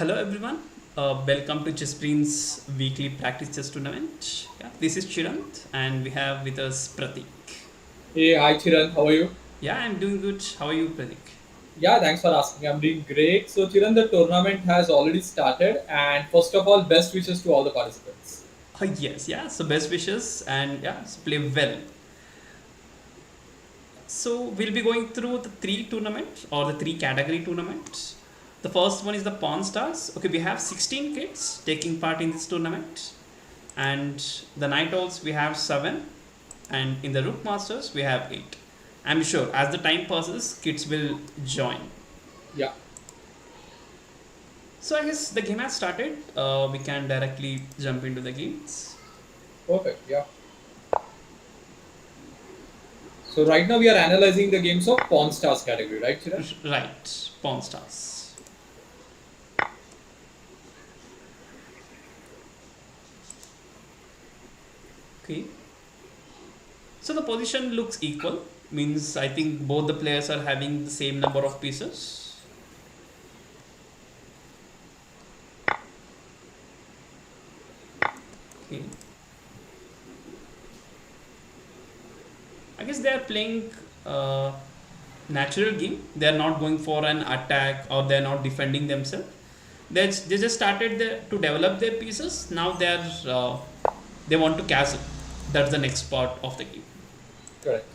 Hello everyone. Welcome to Chessbrainz weekly practice chess tournament. Yeah, this is Chirant and we have with us Pratik. Hey, hi Chiran, how are you? Yeah, I'm doing good. How are you, Pratik? Yeah, thanks for asking. I'm doing great. So, Chiran, the tournament has already started, and first of all, best wishes to all the participants. Yes, yeah. So best wishes and yeah, play well. So we'll be going through the three tournaments or the three category tournaments. The first one is the Pawn Stars. Okay, we have 16 kids taking part in this tournament, and the Night Owls we have 7, and in the Rook Masters we have 8. I'm sure as the time passes, kids will join. Yeah, So I guess the game has started. We can directly jump into the games. perfect. Yeah. So, right now we are analyzing the games of Pawn Stars category, right, Chiran? Right, Pawn Stars. Okay. So the position looks equal. Means I think both the players are having the same number of pieces. Okay. I guess they are playing natural game. They are not going for an attack or they are not defending themselves. They just started to develop their pieces. Now they want to castle. That's the next part of the game. Correct.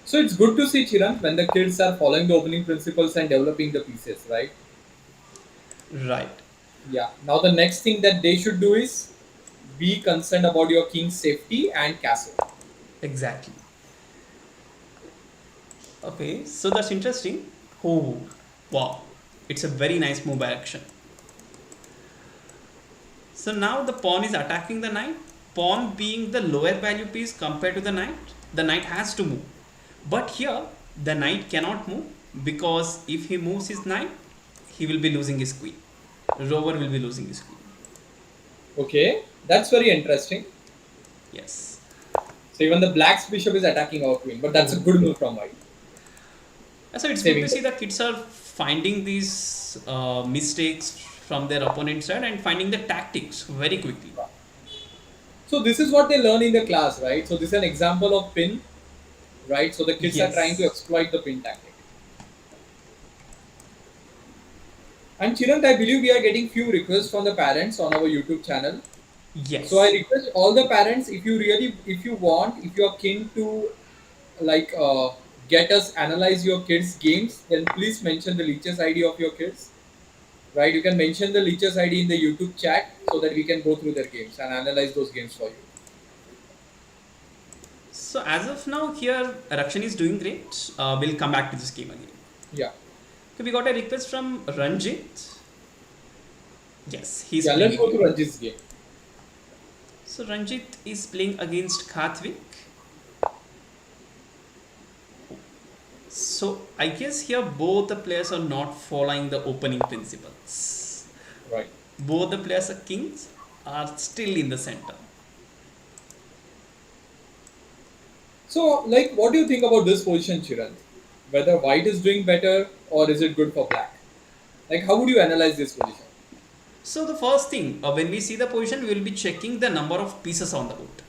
So, it's good to see, Chiran, when the kids are following the opening principles and developing the pieces, right? Right. Yeah. Now, the next thing that they should do is be concerned about your king's safety and castle. Exactly. Okay. So that's interesting. Oh, wow. It's a very nice move by action. So now the pawn is attacking the knight. Pawn being the lower value piece compared to the knight has to move. But here, the knight cannot move because if he moves his knight, he will be losing his queen. Rover will be losing his queen. Okay, that's very interesting. Yes. So, even the black's bishop is attacking our queen, but that's a Oh. good move from white, So it's good saving to the see that kids are finding these mistakes from their opponent's side and finding the tactics very quickly. So this is what they learn in the class, right? So this is an example of pin, right? So the kids are trying to Yes. exploit the pin tactic. And Chirant, I believe we are getting few requests from the parents on our YouTube channel. So I Yes. request all the parents, if you really, if you want, if you are keen to like get us analyze your kids' games, then please mention the Leeches ID of your kids, right? You can mention the Leeches ID in the YouTube chat so that we can go through their games and analyze those games for you. So as of now, here Rakshan is doing great. We'll come back to this game again. Yeah, Okay, we got a request from Ranjit. Yes, he's yeah. playing Let's a go to game. Ranjit's game. So Ranjit is playing against Khatvik. So I guess here both the players are not following the opening principles. Right. Both the players are kings are still in the center. So, like, what do you think about this position, Chiran? Whether white is doing better or is it good for black? Like, how would you analyze this position? So the first thing, when we see the position, we will be checking the number of pieces on the board.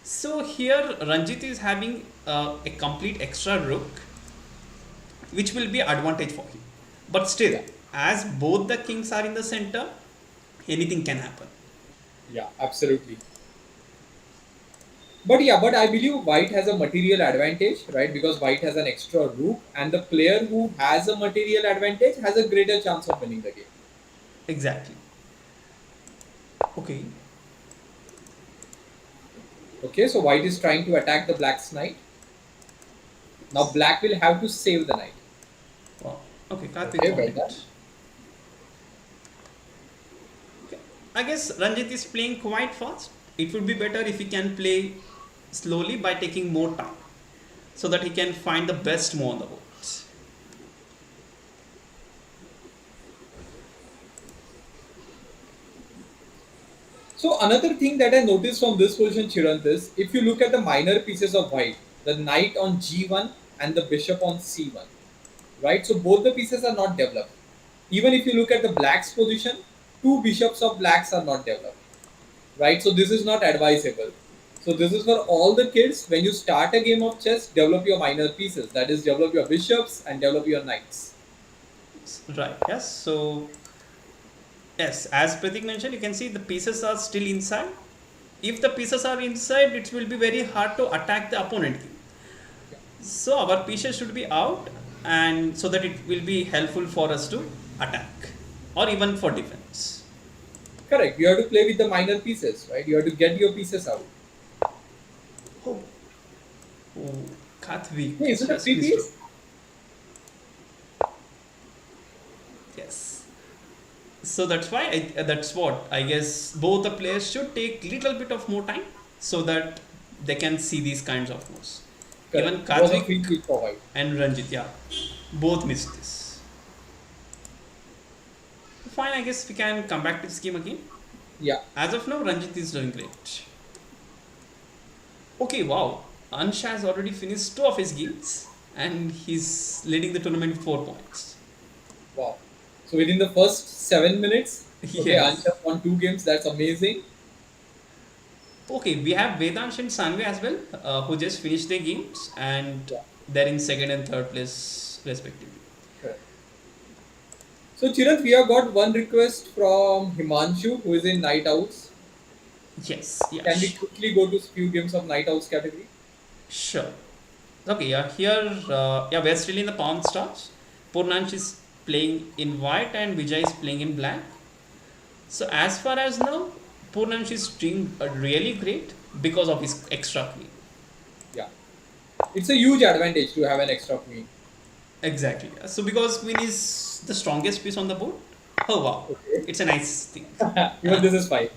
So here Ranjit is having a complete extra rook, which will be advantage for him. But still, Yeah, as both the kings are in the center, anything can happen. yeah, absolutely. But yeah, but I believe white has a material advantage, right? Because white has an extra rook, and the player who has a material advantage has a greater chance of winning the game. Exactly. Okay. Okay, so white is trying to attack the black's knight. Now black will have to save the knight. Wow. Okay, Karthik Okay, got well done. it. Okay. I guess Ranjit is playing quite fast. It would be better if he can play slowly by taking more time so that he can find the best move on the board. So another thing that I noticed from this position, Chirant, is if you look at the minor pieces of white, the knight on g1 and the bishop on c1, right? So both the pieces are not developed. Even if you look at the blacks position, two bishops of blacks are not developed, right? So this is not advisable. So this is for all the kids. When you start a game of chess, develop your minor pieces. That is, develop your bishops and develop your knights. Right. Yes. So yes, as Pratik mentioned, you can see the pieces are still inside. If the pieces are inside, it will be very hard to attack the opponent king. So our pieces should be out, and so that it will be helpful for us to attack or even for defense. Correct. You have to play with the minor pieces, right? You have to get your pieces out. Oh, oh Kathvik Hey, is it a just free missed it. piece? Yes. So that's why that's what I guess both the players should take little bit of more time so that they can see these kinds of moves. Correct. Even It was a Kathvik free piece for white. and Ranjit, yeah, both missed this. Fine, I guess we can come back to this game again. Yeah. As of now, Ranjit is doing great. Okay, wow. Ansh has already finished two of his games and he's leading the tournament with 4 points. Wow. So within the first 7 minutes, okay, Yes. Ansha won two games. That's amazing. Okay, we have Vedansh and Sanvi as well, who just finished their games and Yeah. they're in second and third place respectively. Correct. So Chirag, we have got one request from Himanshu, who is in Night Owls. Yes, yeah, Can we quickly go to few games of Night Owls category? sure. Okay, yeah, here, yeah, we're still in the Pawn Stars. Purnansh is playing in white and Vijay is playing in black. So as far as now, Purnansh is doing really great because of his extra queen. Yeah. It's a huge advantage to have an extra queen. Exactly. So because queen is the strongest piece on the board. Oh wow, Okay. it's a nice thing. Even this is fine.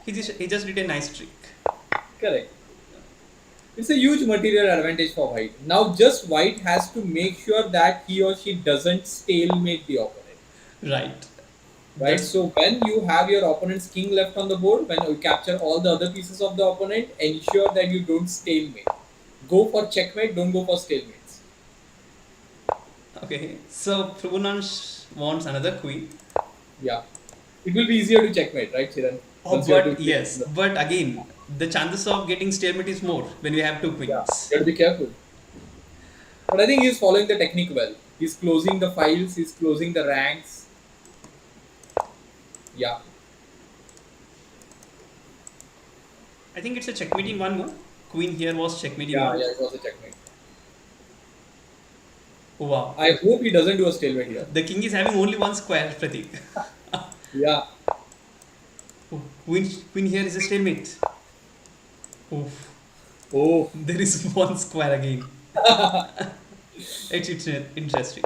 He just did a nice trick. Correct. It's a huge material advantage for white. Now just white has to make sure that he or she doesn't stalemate the opponent. Right. Right? That's So when you have your opponent's king left on the board, when you capture all the other pieces of the opponent, ensure that you don't stalemate. Go for checkmate, don't go for stalemates. okay. So Purnansh wants another queen. Yeah. It will be easier to checkmate, right, Chiran? Oh, Once you have but to yes, but again, the chances of getting stalemate is more when we have two yeah, queens. you have to be careful. But I think he's following the technique well. He's closing the files, he's closing the ranks. Yeah. I think it's a checkmate in one move. Queen here was checkmate in Yeah, one. yeah, it was a checkmate. Oh, wow. I hope he doesn't do a stalemate here. The king is having only one square, Pratik. Yeah. Oh, queen here is a stalemate. Oh, Oh, there is one square again. It's interesting.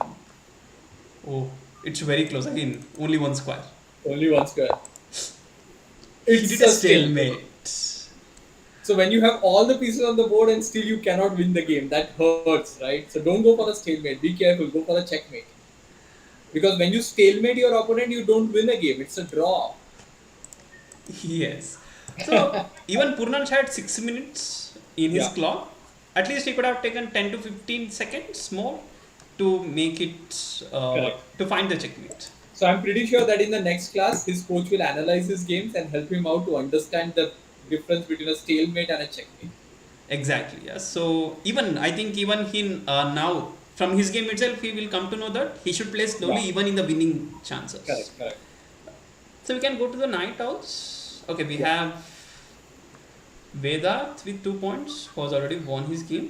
Oh, it's very close again. Only one square. only one square. He It's did a a stalemate. stalemate. So when you have all the pieces on the board and still you cannot win the game, that hurts, right? So don't go for the stalemate. Be careful. Go for the checkmate. Because when you stalemate your opponent, you don't win a game. It's a draw. Yes. So even Purnansh had 6 minutes in his Yeah. clock. At least he could have taken 10 to 15 seconds more to make it Correct. to find the checkmate. So I'm pretty sure that in the next class, his coach will analyze his games and help him out to understand the difference between a stalemate and a checkmate. Exactly. Yes. So even I think even he now from his game itself he will come to know that he should play slowly Yeah. even in the winning chances. Correct. Correct. So we can go to the night owls. Okay, we Yeah. have Vedat with 2 points who has already won his game.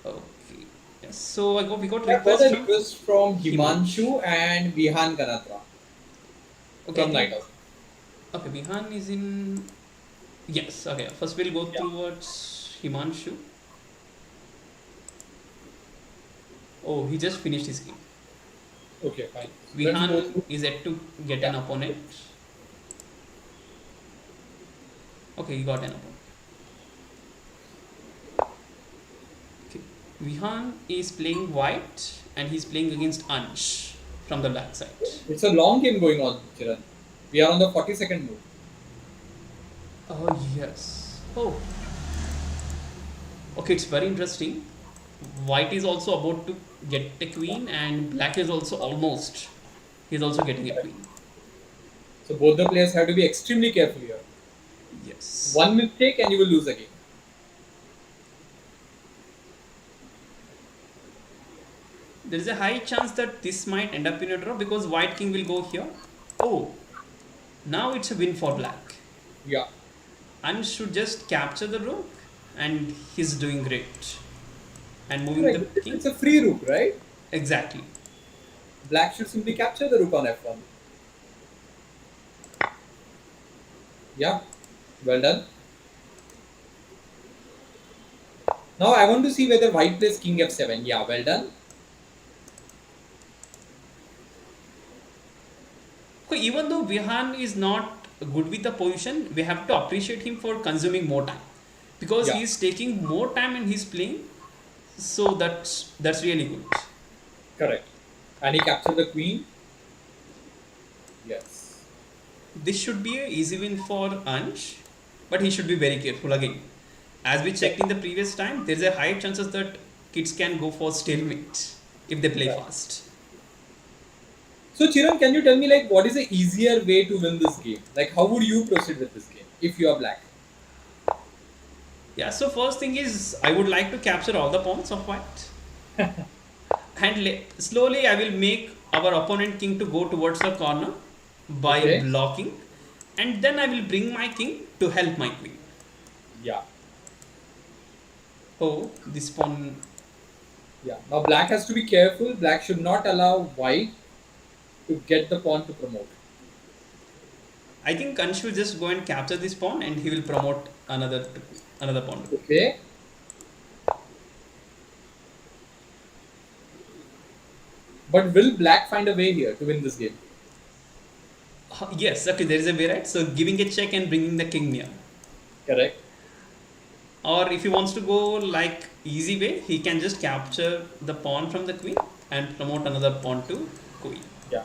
Okay. Yes. So we got I got request a from request from Himanshu. Himanshu and Vihan Ganatra Okay. from Night Owl. Okay, Bihan is in. Yes. Okay. First we'll go Yeah. towards Himanshu. Oh, he just finished his game. Okay, fine. Let's go Vihan through. is yet to get an Yeah. opponent. Okay, he got an opponent. Okay. Vihan is playing white and he's playing against Ansh from the black side. It's a long game going on, Chiran. We are on the 42nd move. Oh, yes. Oh. Okay, it's very interesting. White is also about to get a queen, and black is also almost. He's also getting a queen. So both the players have to be extremely careful here. Yes. One mistake and you will lose the game. There is a high chance that this might end up in a draw because white king will go here. Oh, now it's a win for black. Yeah. And should just capture the rook, and he's doing great. And moving the Correct. It's king. a free rook, right? Exactly. Black should simply capture the rook on f1. Yeah. Well done. Now I want to see whether white plays king f7. Yeah, well done. So even though Vihan is not good with the position, we have to appreciate him for consuming more time because Yeah, he is taking more time and he's playing. So that's really good. correct. And he captured the queen. Yes. This should be an easy win for Ansh, but he should be very careful again. As we Yeah. checked in the previous time, there's a high chances that kids can go for stalemate if they play Right. fast. So Chiran, can you tell me like what is the easier way to win this game? Like how would you proceed with this game if you are black? Yeah, so first thing is I would like to capture all the pawns of white. And slowly I will make our opponent king to go towards the corner by Okay. blocking, and then I will bring my king to help my queen. Yeah. Oh, this pawn. Yeah. Now black has to be careful. Black should not allow white to get the pawn to promote. I think Ansh will just go and capture this pawn, and he will promote another pawn. Okay. But will black find a way here to win this game? Yes, okay, there is a way, right? So giving a check and bringing the king near. Correct. Or if he wants to go like easy way, he can just capture the pawn from the queen and promote another pawn to queen. Yeah.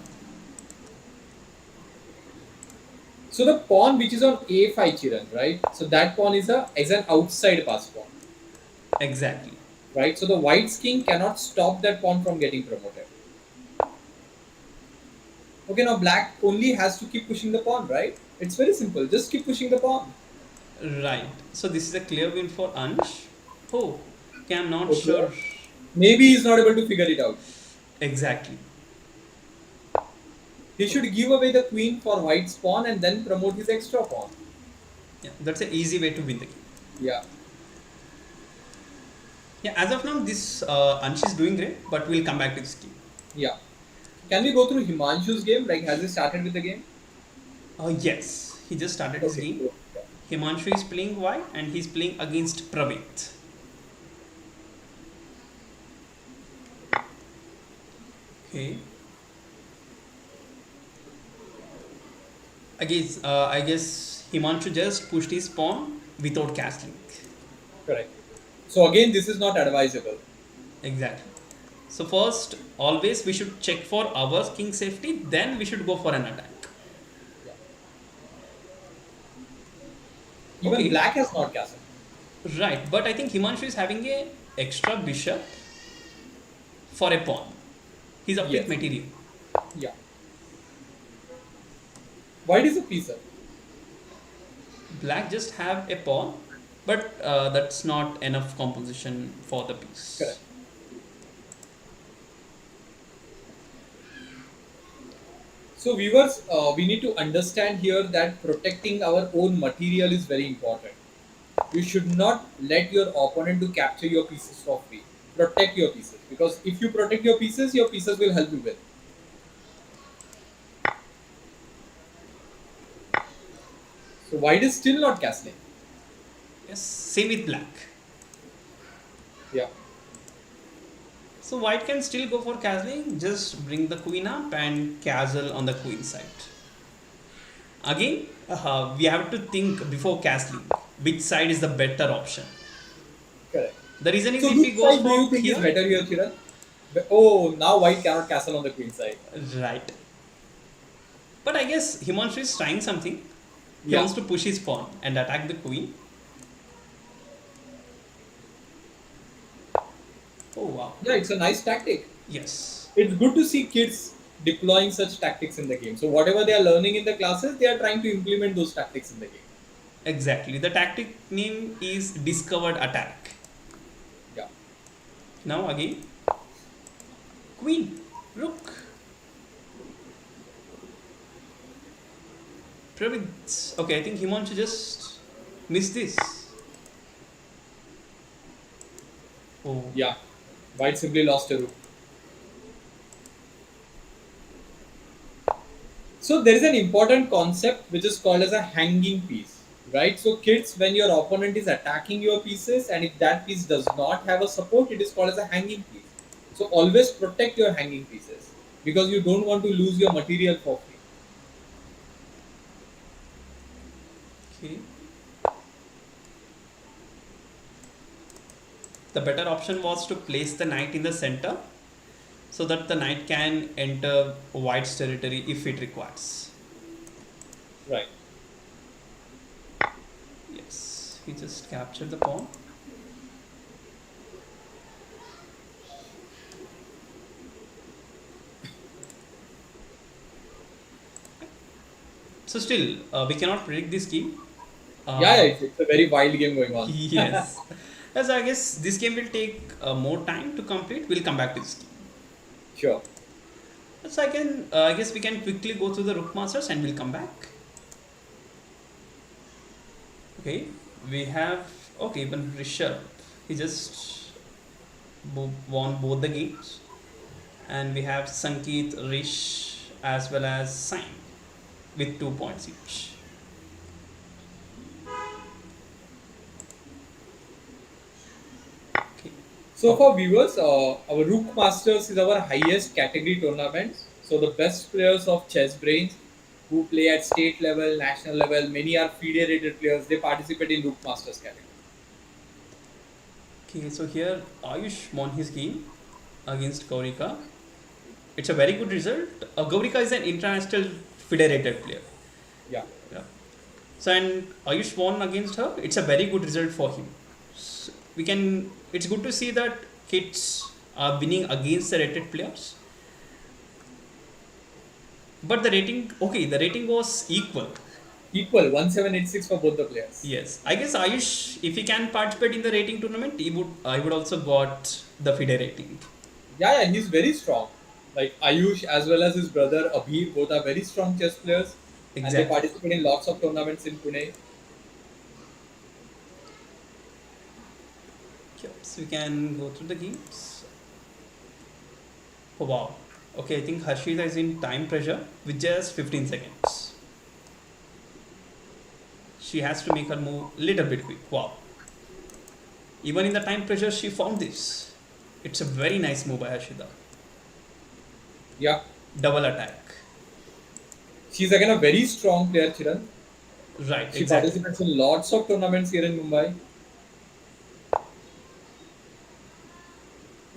So the pawn which is on a5, Chiran, right? So that pawn is an outside pass pawn, Exactly. right? So the white's king cannot stop that pawn from getting promoted. Okay, now black only has to keep pushing the pawn, right? It's very simple. Just keep pushing the pawn. Right. So this is a clear win for Ansh. Oh, okay, I'm not Okay. sure Maybe he's not able to figure it out. exactly. He should give away the queen for white's pawn and then promote his extra pawn. Yeah, that's an easy way to win the game. Yeah. Yeah, as of now, this Ansh is doing great, but we'll come back to this game. Yeah. Can we go through Himanshu's game? Like, has he started with the game? Yes, he just started his Okay. game. Cool. Himanshu is playing white and he's playing against Pravit. Okay. I guess Himanshu just pushed his pawn without castling. Correct. So again, this is not advisable. Exactly. So first, always we should check for our king safety. Then we should go for an attack. Yeah. Even Okay. black has not castled. Right. But I think Himanshu is having a extra bishop for a pawn. He's up with Yes. material. Yeah. White is a piece up. Black just have a pawn, but that's not enough composition for the piece. Correct. So viewers, we need to understand here that protecting our own material is very important. You should not let your opponent to capture your pieces for free. Protect your pieces because if you protect your pieces will help you win. So white is still not castling. Yes, same with black. Yeah. So white can still go for castling, just bring the queen up and castle on the queen side. Again, we have to think before castling which side is the better option. Correct. The reason is So if he which goes side do you for think is here, better here, Kiran? Oh, now white cannot castle on the queen side. right. But I guess Himanshu is trying something. He Yeah. wants to push his pawn and attack the queen. Oh wow. Yeah, it's a nice tactic. Yes. It's good to see kids deploying such tactics in the game. So whatever they are learning in the classes, they are trying to implement those tactics in the game. Exactly. The tactic name is discovered attack. Yeah. Now again, queen, rook. Pravit. Okay, I think Himanshu just missed this. Oh, Yeah. White simply lost a rook. So there is an important concept which is called as a hanging piece, right? So kids, when your opponent is attacking your pieces and if that piece does not have a support, it is called as a hanging piece. So always protect your hanging pieces because you don't want to lose your material for free. okay. The better option was to place the knight in the center so that the knight can enter white's territory if it requires. Right. Yes, he just captured the pawn. So still, we cannot predict this game. Yeah, Uh, it's a very wild game going on. yes. As I guess this game will take more time to complete. We'll come back to this game. Sure. So I guess we can quickly go through the Rook Masters and we'll come back. Okay, we have okay even Rishabh. He just won both the games, and we have Sankeet, Rish, as well as Sain with 2 points each. Okay. So Oh, for viewers, our Rook Masters is our highest category tournament. So the best players of Chessbrainz who play at state level, national level, many are FIDE rated players. They participate in Rook Masters category. okay. So here Ayush won his game against Gaurika. It's a very good result. Gaurika is an international federated player. Yeah. Yeah. So and Ayush won against her. It's a very good result for him. We can. It's good to see that kids are winning against the rated players. But the rating, okay, the rating was equal. Equal 1786 for both the players. Yes, I guess Ayush, if he can participate in the rating tournament, he would. I would also got the FIDE rating. Yeah, yeah, he's very strong. Like Ayush as well as his brother Abhi, both are very strong chess players and they Exactly. participate in lots of tournaments in Pune. Yep. So we can go through the games. Oh wow. Okay, I think Harshita is in time pressure with just 15 seconds. She has to make her move little bit quick. Wow. Even in the time pressure, she found this. It's a very nice move by Harshita. Yeah. Double attack. She's again a very strong player, Chiran. Right, She exactly. participates in lots of tournaments here in Mumbai.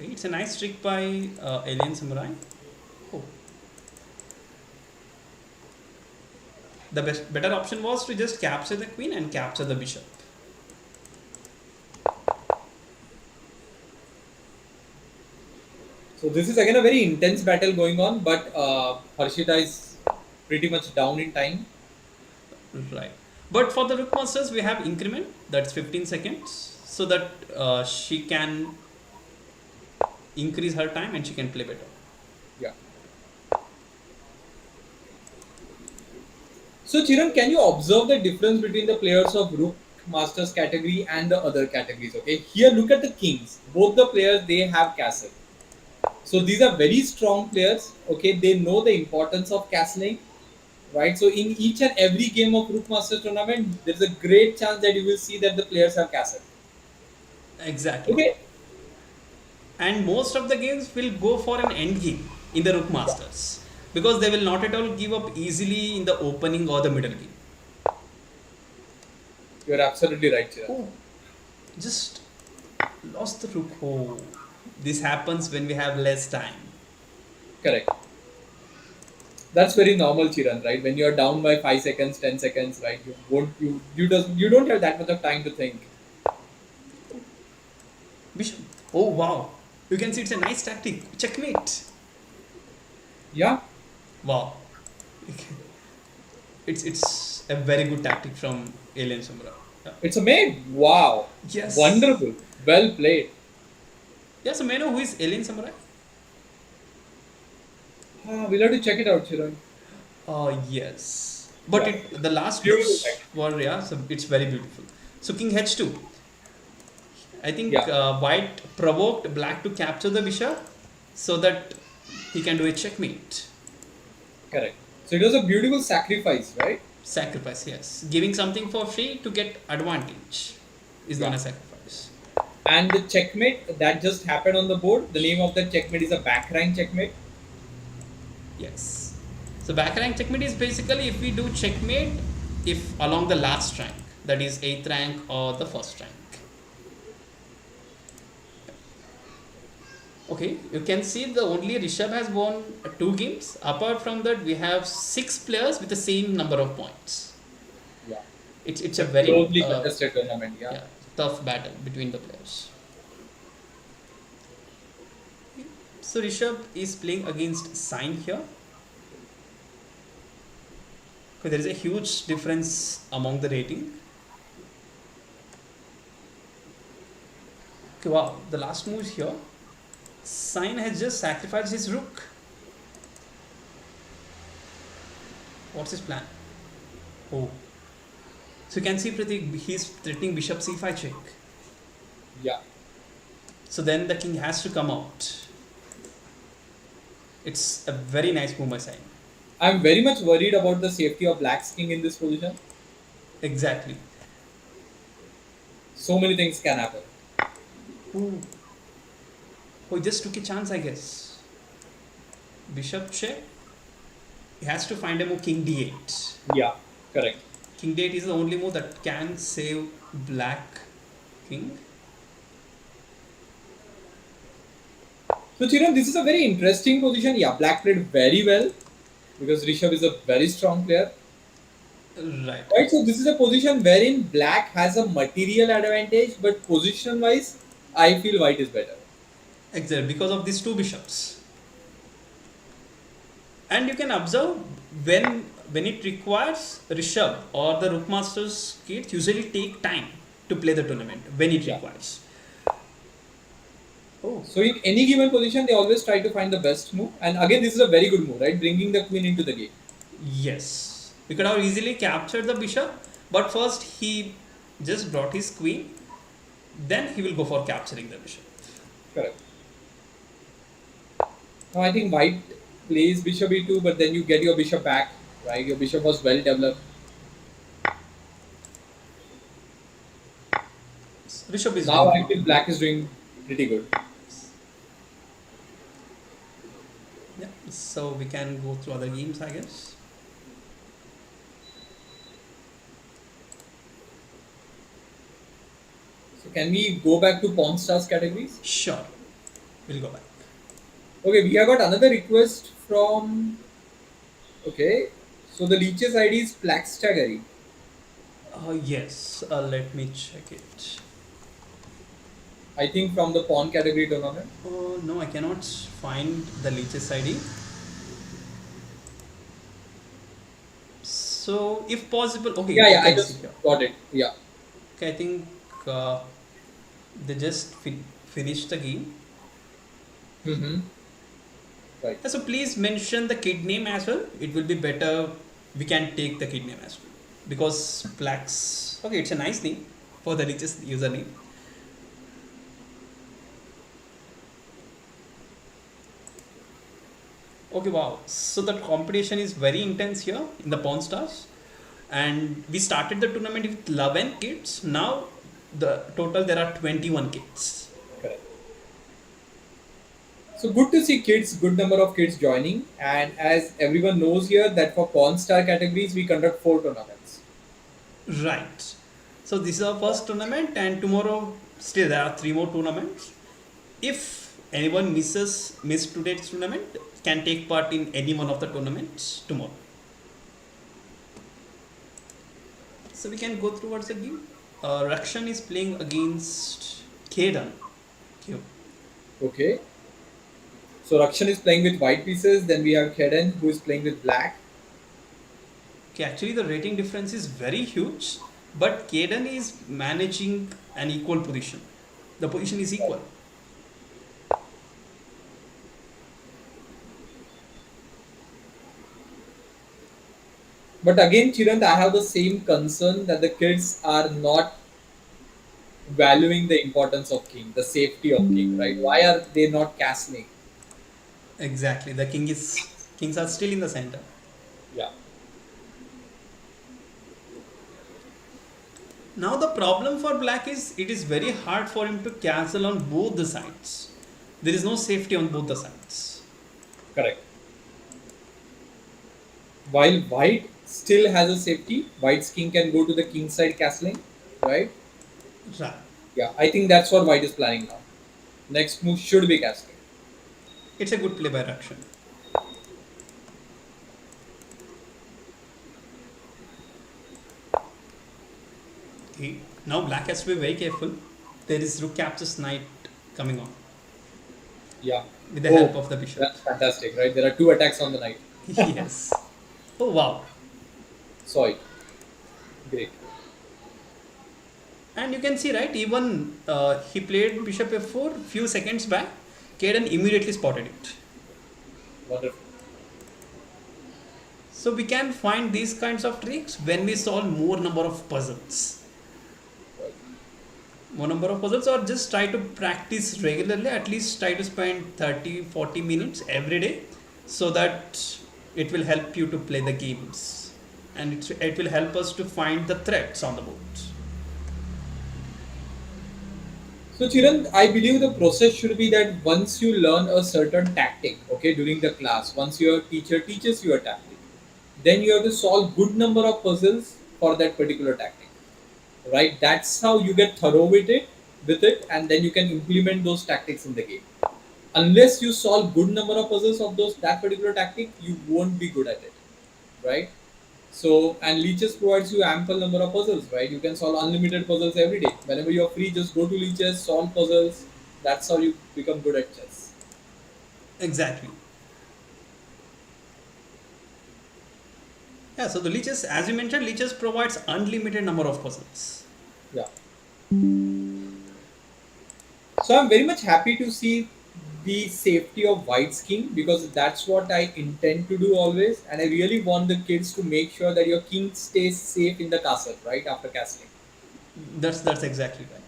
It's a nice trick by Alien Samurai. Oh. The better option was to just capture the queen and capture the bishop. So this is again a very intense battle going on, but Harshita is pretty much down in time. Right. But for the Rook Masters, we have increment, that's 15 seconds, so that she can increase her time and she can play better. Yeah. So Chiran, can you observe the difference between the players of Rook Masters category and the other categories? Okay. Here, look at the kings. Both the players they have castle. So these are very strong players. Okay, they know the importance of castling, right? So in each and every game of Rook Masters tournament, there's a great chance that you will see that the players have castle. Exactly. Okay. And most of the games will go for an end game in the Rook Yeah. Masters because they will not at all give up easily in the opening or the middle game. You're absolutely right, Chiran. Oh, just lost the rook. Oh, this happens when we have less time. Correct. That's very normal, Chiran, right? When you're down by 5 seconds, 10 seconds, right? You don't have that much of time to think. Bishop. Oh wow. You can see it's a nice tactic. Checkmate. Yeah, Wow. It's a very good tactic from Alien Samurai. Yeah. it's a mate. Wow, Yes. wonderful. Well played. Yeah, so may I know who is Alien Samurai? We'll have to check it out, Chiran. Yes. But Yeah, it the last beautiful moves tactic. were, yeah, so it's very beautiful. So King H2. I think Yeah, white provoked black to capture the bishop so that he can do a checkmate. correct. So it was a beautiful sacrifice, right? Sacrifice, yes. Giving something for free to get advantage is known Yeah. as sacrifice. And the checkmate that just happened on the board, the name of the checkmate is a back rank checkmate. Yes. So back rank checkmate is basically if we do checkmate if along the last rank, that is 8th rank or the first rank. Okay, you can see the only Rishabh has won 2 games. Apart from that, we have 6 players with the same number of points. Yeah. It's It's a a very closely contested tournament, yeah. yeah, tough battle between the players. So Rishabh is playing against Sign here. Okay, there is a huge difference among the rating. Okay, wow, the last move here. Sign has just sacrificed his rook. What's his plan? Oh, so you can see Pratik, he's threatening bishop c5 check. Yeah. So then the king has to come out. It's a very nice move by Sign. I'm very much worried about the safety of Black's king in this position. Exactly. So many things can happen. Ooh. Oh, he just took a chance, I guess. Bishop check. He has to find a move king d8. Yeah, correct. King d8 is the only move that can save black king. So Chiran, this is a very interesting position. Yeah, Black played very well because Rishabh is a very strong player. Right. Right, so this is a position wherein Black has a material advantage, but position wise, I feel White is better. Exactly. Because of these 2 bishops. And you can observe when it requires Rishabh or the Rookmaster's kids usually take time to play the tournament when it Yeah. requires. Oh, So in any given position, they always try to find the best move. And again, this is a very good move, right? Bringing the queen into the game. yes. We could have easily captured the bishop, but first he just brought his queen, then he will go for capturing the bishop. Correct. Now I think White plays bishop e2, but then you get your bishop back, right? Your bishop was well developed. Bishop is Now doing I good. feel Black is doing pretty good. Yeah. So we can go through other games, I guess. So can we go back to Pawn Stars categories? Sure. We'll go back. Okay, we have got another request from. Okay, so the leeches ID is Plaxtagary. Yes. Let me check it. I think from the pawn category tournament. Oh no, I cannot find the leeches ID. So if possible, okay, Yeah, you yeah, I can see just here. got it. Yeah. Okay, I think uh, they just finished the game. Mm-hmm. Right. So please mention the kid name as well. It will be better. We can take the kid name as well because Plax. Okay, it's a nice name for the richest username. Okay, wow. So the competition is very intense here in the Pawn Stars, and we started the tournament with 11 kids. Now the total there are 21 kids. Correct. So good to see kids, good number of kids joining. And as everyone knows here, that for Pawn Star categories, we conduct 4 tournaments. Right. So this is our first tournament, and tomorrow still there are 3 more tournaments. If anyone miss today's tournament, can take part in any one of the tournaments tomorrow. So we can go through what's the game. Rakshan is playing against Kedan. Okay. Okay. So Rakshan is playing with white pieces. Then we have Kaden who is playing with black. Okay, actually the rating difference is very huge, but Kaden is managing an equal position. The position is equal. But again, Chirant, I have the same concern that the kids are not valuing the importance of king, the safety of king, right? Why are they not castling? Exactly. The kings are still in the center. Yeah. Now the problem for black is it is very hard for him to castle on both the sides. There is no safety on both the sides. Correct. While white still has a safety, white's king can go to the king side castling, right? Right. Yeah, I think that's what white is planning now. Next move should be castling. It's a good play by Rakshan. Okay. Now black has to be very careful. There is rook captures knight coming on Yeah. with the help Oh, of the bishop. that's fantastic, right? There are two attacks on the knight. Yes. Oh wow. Saw it. Great. And you can see, right, even he played bishop f4 few seconds back. Kaden immediately spotted it. Wonderful. So we can find these kinds of tricks when we solve more number of puzzles. Right. More number of puzzles, or just try to practice regularly, at least try to spend 30-40 minutes every day, so that it will help you to play the games, and it will help us to find the threats on the board. So, Chiran, I believe the process should be that once you learn a certain tactic, okay, during the class, once your teacher teaches you a tactic, then you have to solve good number of puzzles for that particular tactic, right? That's how you get thorough with it, and then you can implement those tactics in the game. Unless you solve good number of puzzles of those that particular tactic, you won't be good at it, right? So, and Leeches provides you ample number of puzzles, right? You can solve unlimited puzzles every day. Whenever you're free, just go to Leeches, solve puzzles. That's how you become good at chess. Exactly. Yeah, so the leeches, as you mentioned, leeches provides unlimited number of puzzles. Yeah. So I'm very much happy to see the safety of White's king because that's what I intend to do always, and I really want the kids to make sure that your king stays safe in the castle, right after casting. That's exactly right.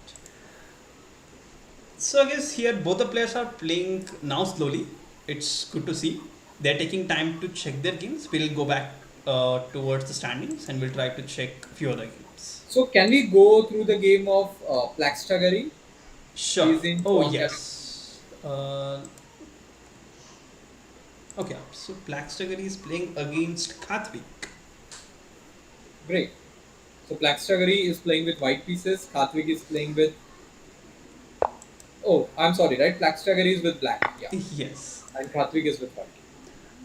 So I guess here both the players are playing now slowly. It's good to see. They're taking time to check their games. We'll go back towards the standings and we'll try to check a few other games. So can we go through the game of Plaxtagari? Sure. He's in Oh pawn category. yes. Okay. So Blackstagger is playing against Kathvik. Great. So Plaxtagari is playing with white pieces. Khatvik is playing with. Oh, I'm sorry, right? Plaxtagari is with black. Yeah, Yes. and Khatvik is with white.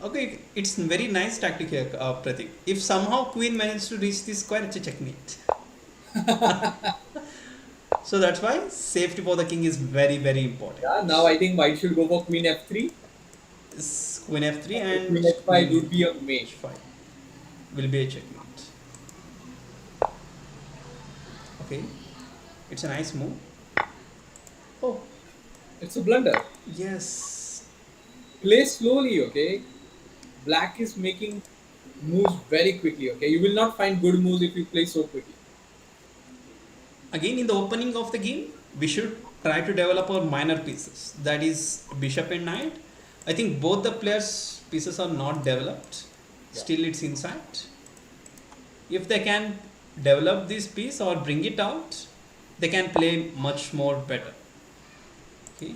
Okay, it's very nice tactic here, Pratik. If somehow queen manages to reach this square, it's a checkmate. So that's why safety for the king is very important. Yeah. Now I think white should go for queen f3. Queen f3 and Queen f5 would queen be a mate. h5 will be a checkmate. Okay, it's a nice move. Oh, It's a blunder. yes. Play slowly, okay? Black is making moves very quickly, okay? You will not find good moves if you play so quickly. Again, in the opening of the game, we should try to develop our minor pieces. That is bishop and knight. I think both the players' pieces are not developed. Yeah. Still, it's inside. If they can develop this piece or bring it out, they can play much more better. Okay.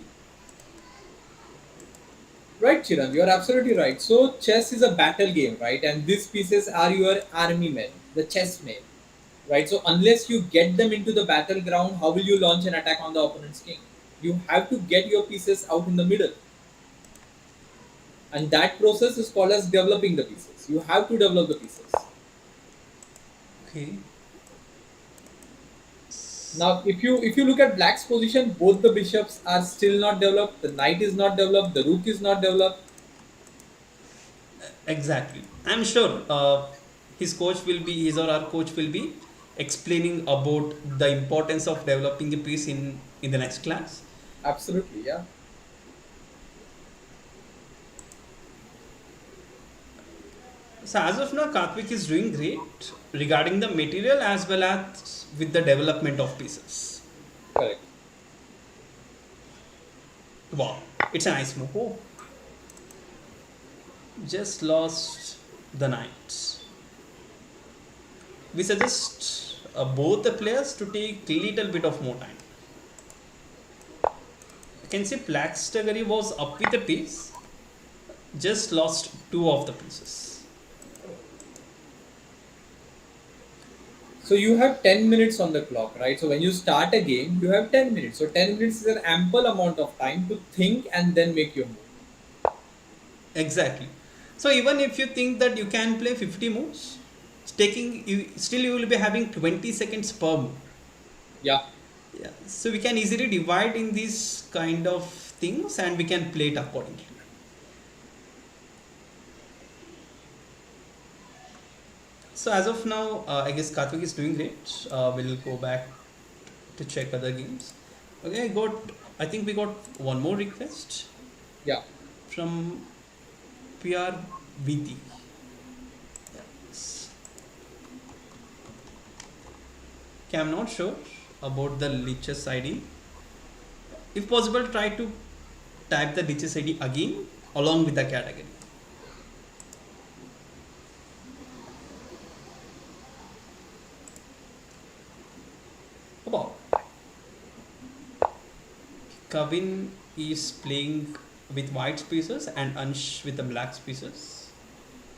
Right, Chiran, you're absolutely right. So, chess is a battle game, right? And these pieces are your army men, the chessmen, right? So, unless you get them into the battleground, how will you launch an attack on the opponent's king? You have to get your pieces out in the middle. And that process is called as developing the pieces. You have to develop the pieces. Okay. Now, if you look at black's position, both the bishops are still not developed. The knight is not developed. The rook is not developed. Exactly. I'm sure his or our coach will be explaining about the importance of developing a piece in the next class. Absolutely, yeah. So as of now, Karthik is doing great regarding the material as well as with the development of pieces. Correct. Wow, it's a nice move. Oh, just lost the knight. We suggest both the players to take little bit of more time. You can see Black's category was up with a piece, just lost two of the pieces. So you have 10 minutes on the clock, right? So when you start a game, you have 10 minutes. So 10 minutes is an ample amount of time to think and then make your move. Exactly. So even if you think that you can play 50 moves, taking you still you will be having 20 seconds per move. Yeah, Yeah. So we can easily divide in these kind of things and we can play it accordingly. So as of now, I guess Karthik is doing great. We'll go back to check other games. Okay, I think we got one more request yeah. from PRVT. Yes. Okay, I'm not sure about the Lichess ID. If possible, try to type the Lichess ID again along with the category. About Kavin is playing with white pieces and Ansh with the black pieces.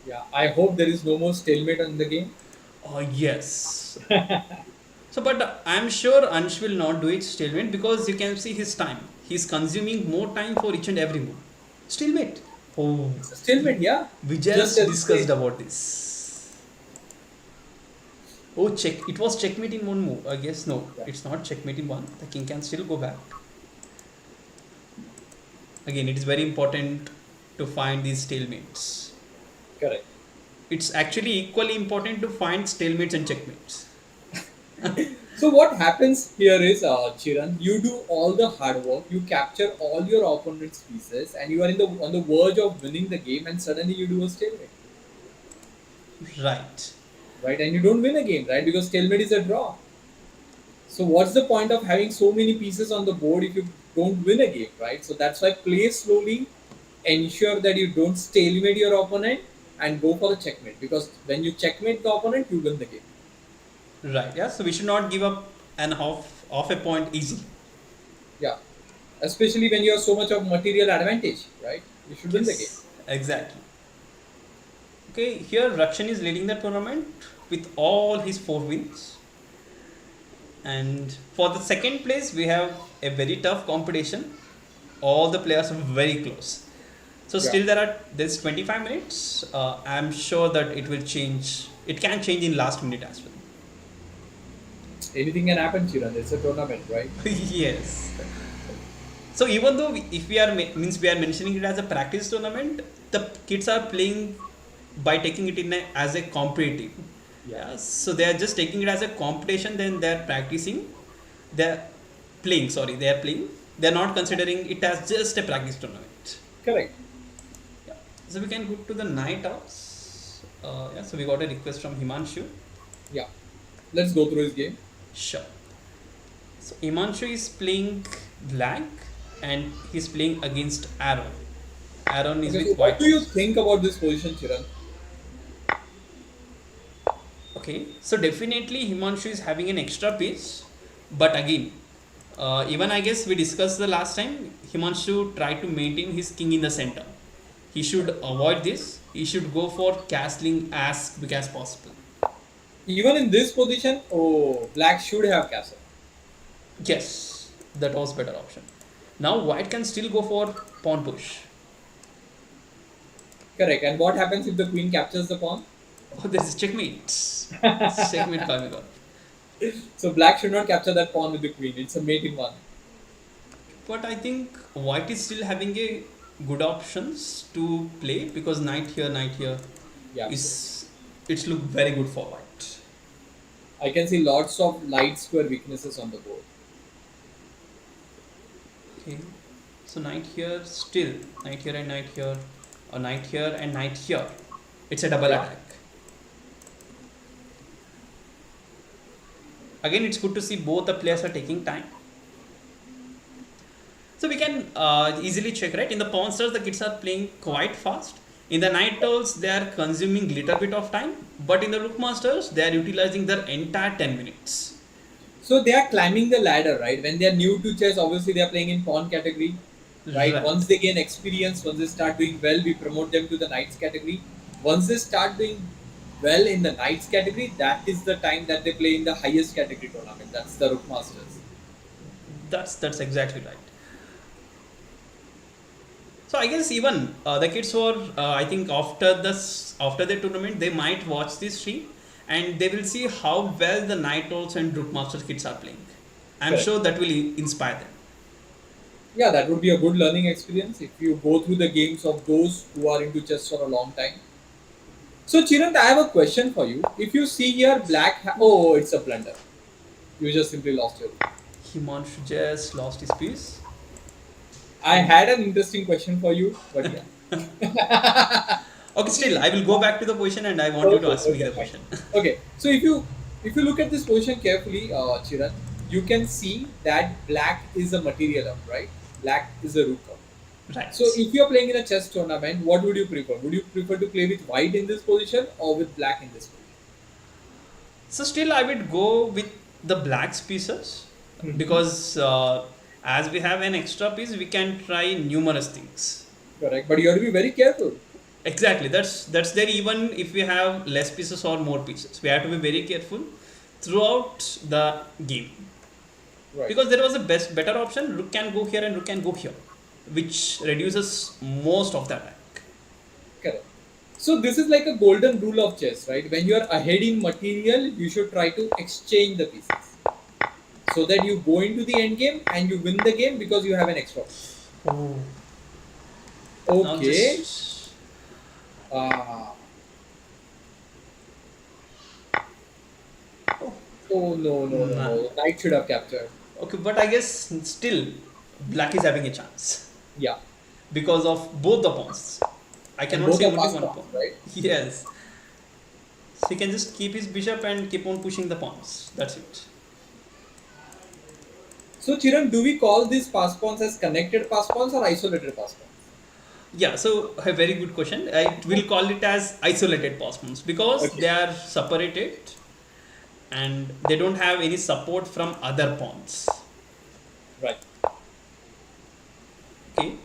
Yeah, I hope there is no more stalemate in the game. Oh yes. So, but I'm sure Ansh will not do it stalemate because you can see his time. He's consuming more time for each and every move. Stalemate. Oh, It's a stalemate, yeah. we Just just as discussed they, about this. Oh, check. It was checkmate in one move. I guess no, yeah, it's not checkmate in one. The king can still go back. Again, it is very important to find these stalemates. correct. It's actually equally important to find stalemates and checkmates. So what happens here is, Chiran, you do all the hard work, you capture all your opponent's pieces, and you are in the on the verge of winning the game, and suddenly you do a stalemate, Right. right? And you don't win a game, right? Because stalemate is a draw. So what's the point of having so many pieces on the board if you don't win a game, right? So that's why play slowly, ensure that you don't stalemate your opponent, and go for the checkmate. Because when you checkmate the opponent, you win the game. Right. Yeah. So we should not give up an off a point easily. Yeah, especially when you have so much of material advantage, right? You should win the game. Yes. Exactly. Okay. Here Rakshan is leading the tournament with all his 4 wins, and for the second place we have a very tough competition. All the players are very close. So Yeah. still there's 25 minutes. I'm sure that it will change. It can change in last minute as well. Anything can happen, Chiran. It's a tournament, right? Yes. So even though if we are means we are mentioning it as a practice tournament, the kids are playing by taking it as a competitive. Yeah. Yeah. So they are just taking it as a competition. Then they are practicing. They are playing. Sorry, they are playing. They are not considering it as just a practice tournament. Correct. Yeah. So we can go to the night outs. Yeah. So we got a request from Himanshu. Yeah. Let's go through his game. Sure. So Himanshu is playing black and he's playing against Aaron. Aaron is Okay, so with what white do you pieces. think about this position, Chiran? Okay, so definitely Himanshu is having an extra piece, but again, even I guess we discussed the last time, Himanshu tried to maintain his king in the center. He should avoid this. He should go for castling as quick as possible. Even in this position, oh, black should have castle. Yes, that was better option. Now white can still go for pawn push. Correct. And what happens if the queen captures the pawn? Oh, this is checkmate. Checkmate coming up. So black should not capture that pawn with the queen. It's a mate in one. But I think white is still having a good options to play because knight here Yeah, absolutely. is it's look very good for white. I can see lots of light square weaknesses on the board. Okay, so knight here still knight here and knight here, or knight here and knight here. It's a double Yeah. attack. Again, it's good to see both the players are taking time. So we can easily check, right? In the pawn stars, the kids are playing quite fast. In the knight owls, they are consuming little bit of time. But in the rook masters, they are utilizing their entire 10 minutes. So they are climbing the ladder, right? When they are new to chess, obviously they are playing in pawn category, right? Right. Once they gain experience, once they start doing well, we promote them to the knights category. Once they start doing well in the knights category, that is the time that they play in the highest category tournament. That's the rook masters. That's exactly right. So I guess even the kids who are, I think after the tournament, they might watch this stream and they will see how well the Night Owls and Rook Masters kids are playing. I'm Correct. sure that will inspire them. Yeah, that would be a good learning experience if you go through the games of those who are into chess for a long time. So, Chirant, I have a question for you. If you see here, oh, it's a blunder. You just simply lost your. Himanshu just lost his piece. I had an interesting question for you, but yeah. Okay, still, I will go back to the position and I want you to Okay, ask me okay, the fine. question. Okay, so if you look at this position carefully, Chiran, you can see that black is a material up, right? Black is a rook up. So Right. if you are playing in a chess tournament, what would you prefer? Would you prefer to play with white in this position or with black in this So still, I would go with the black pieces position? because as we have an extra piece, we can try numerous things. Correct, but you have to be very careful. Exactly. That's there even if we have less pieces or more pieces. We have to be very careful throughout the game Right, because there was a better option. Rook can go here and rook can go here, which reduces most of the attack. correct. So this is like a golden rule of chess, right? When you are ahead in material, you should try to exchange the pieces so that you go into the end game and you win the game because you have an extra piece. Oh. Now Okay. just Uh, oh no no no nah. no! Knight should have captured. Okay, but I guess still black is having a chance Yeah, because of both the pawns. I and cannot both say are only fast one pawns, pawn. right? Yes. So he can just keep his bishop and keep on pushing the pawns. That's it. So Chiran, do we call these pass pawns as connected pass pawns or isolated pass pawns? Yeah, so a very good question. I will call it as isolated pawns because Okay, they are separated and they don't have any support from other pawns. right. Okay.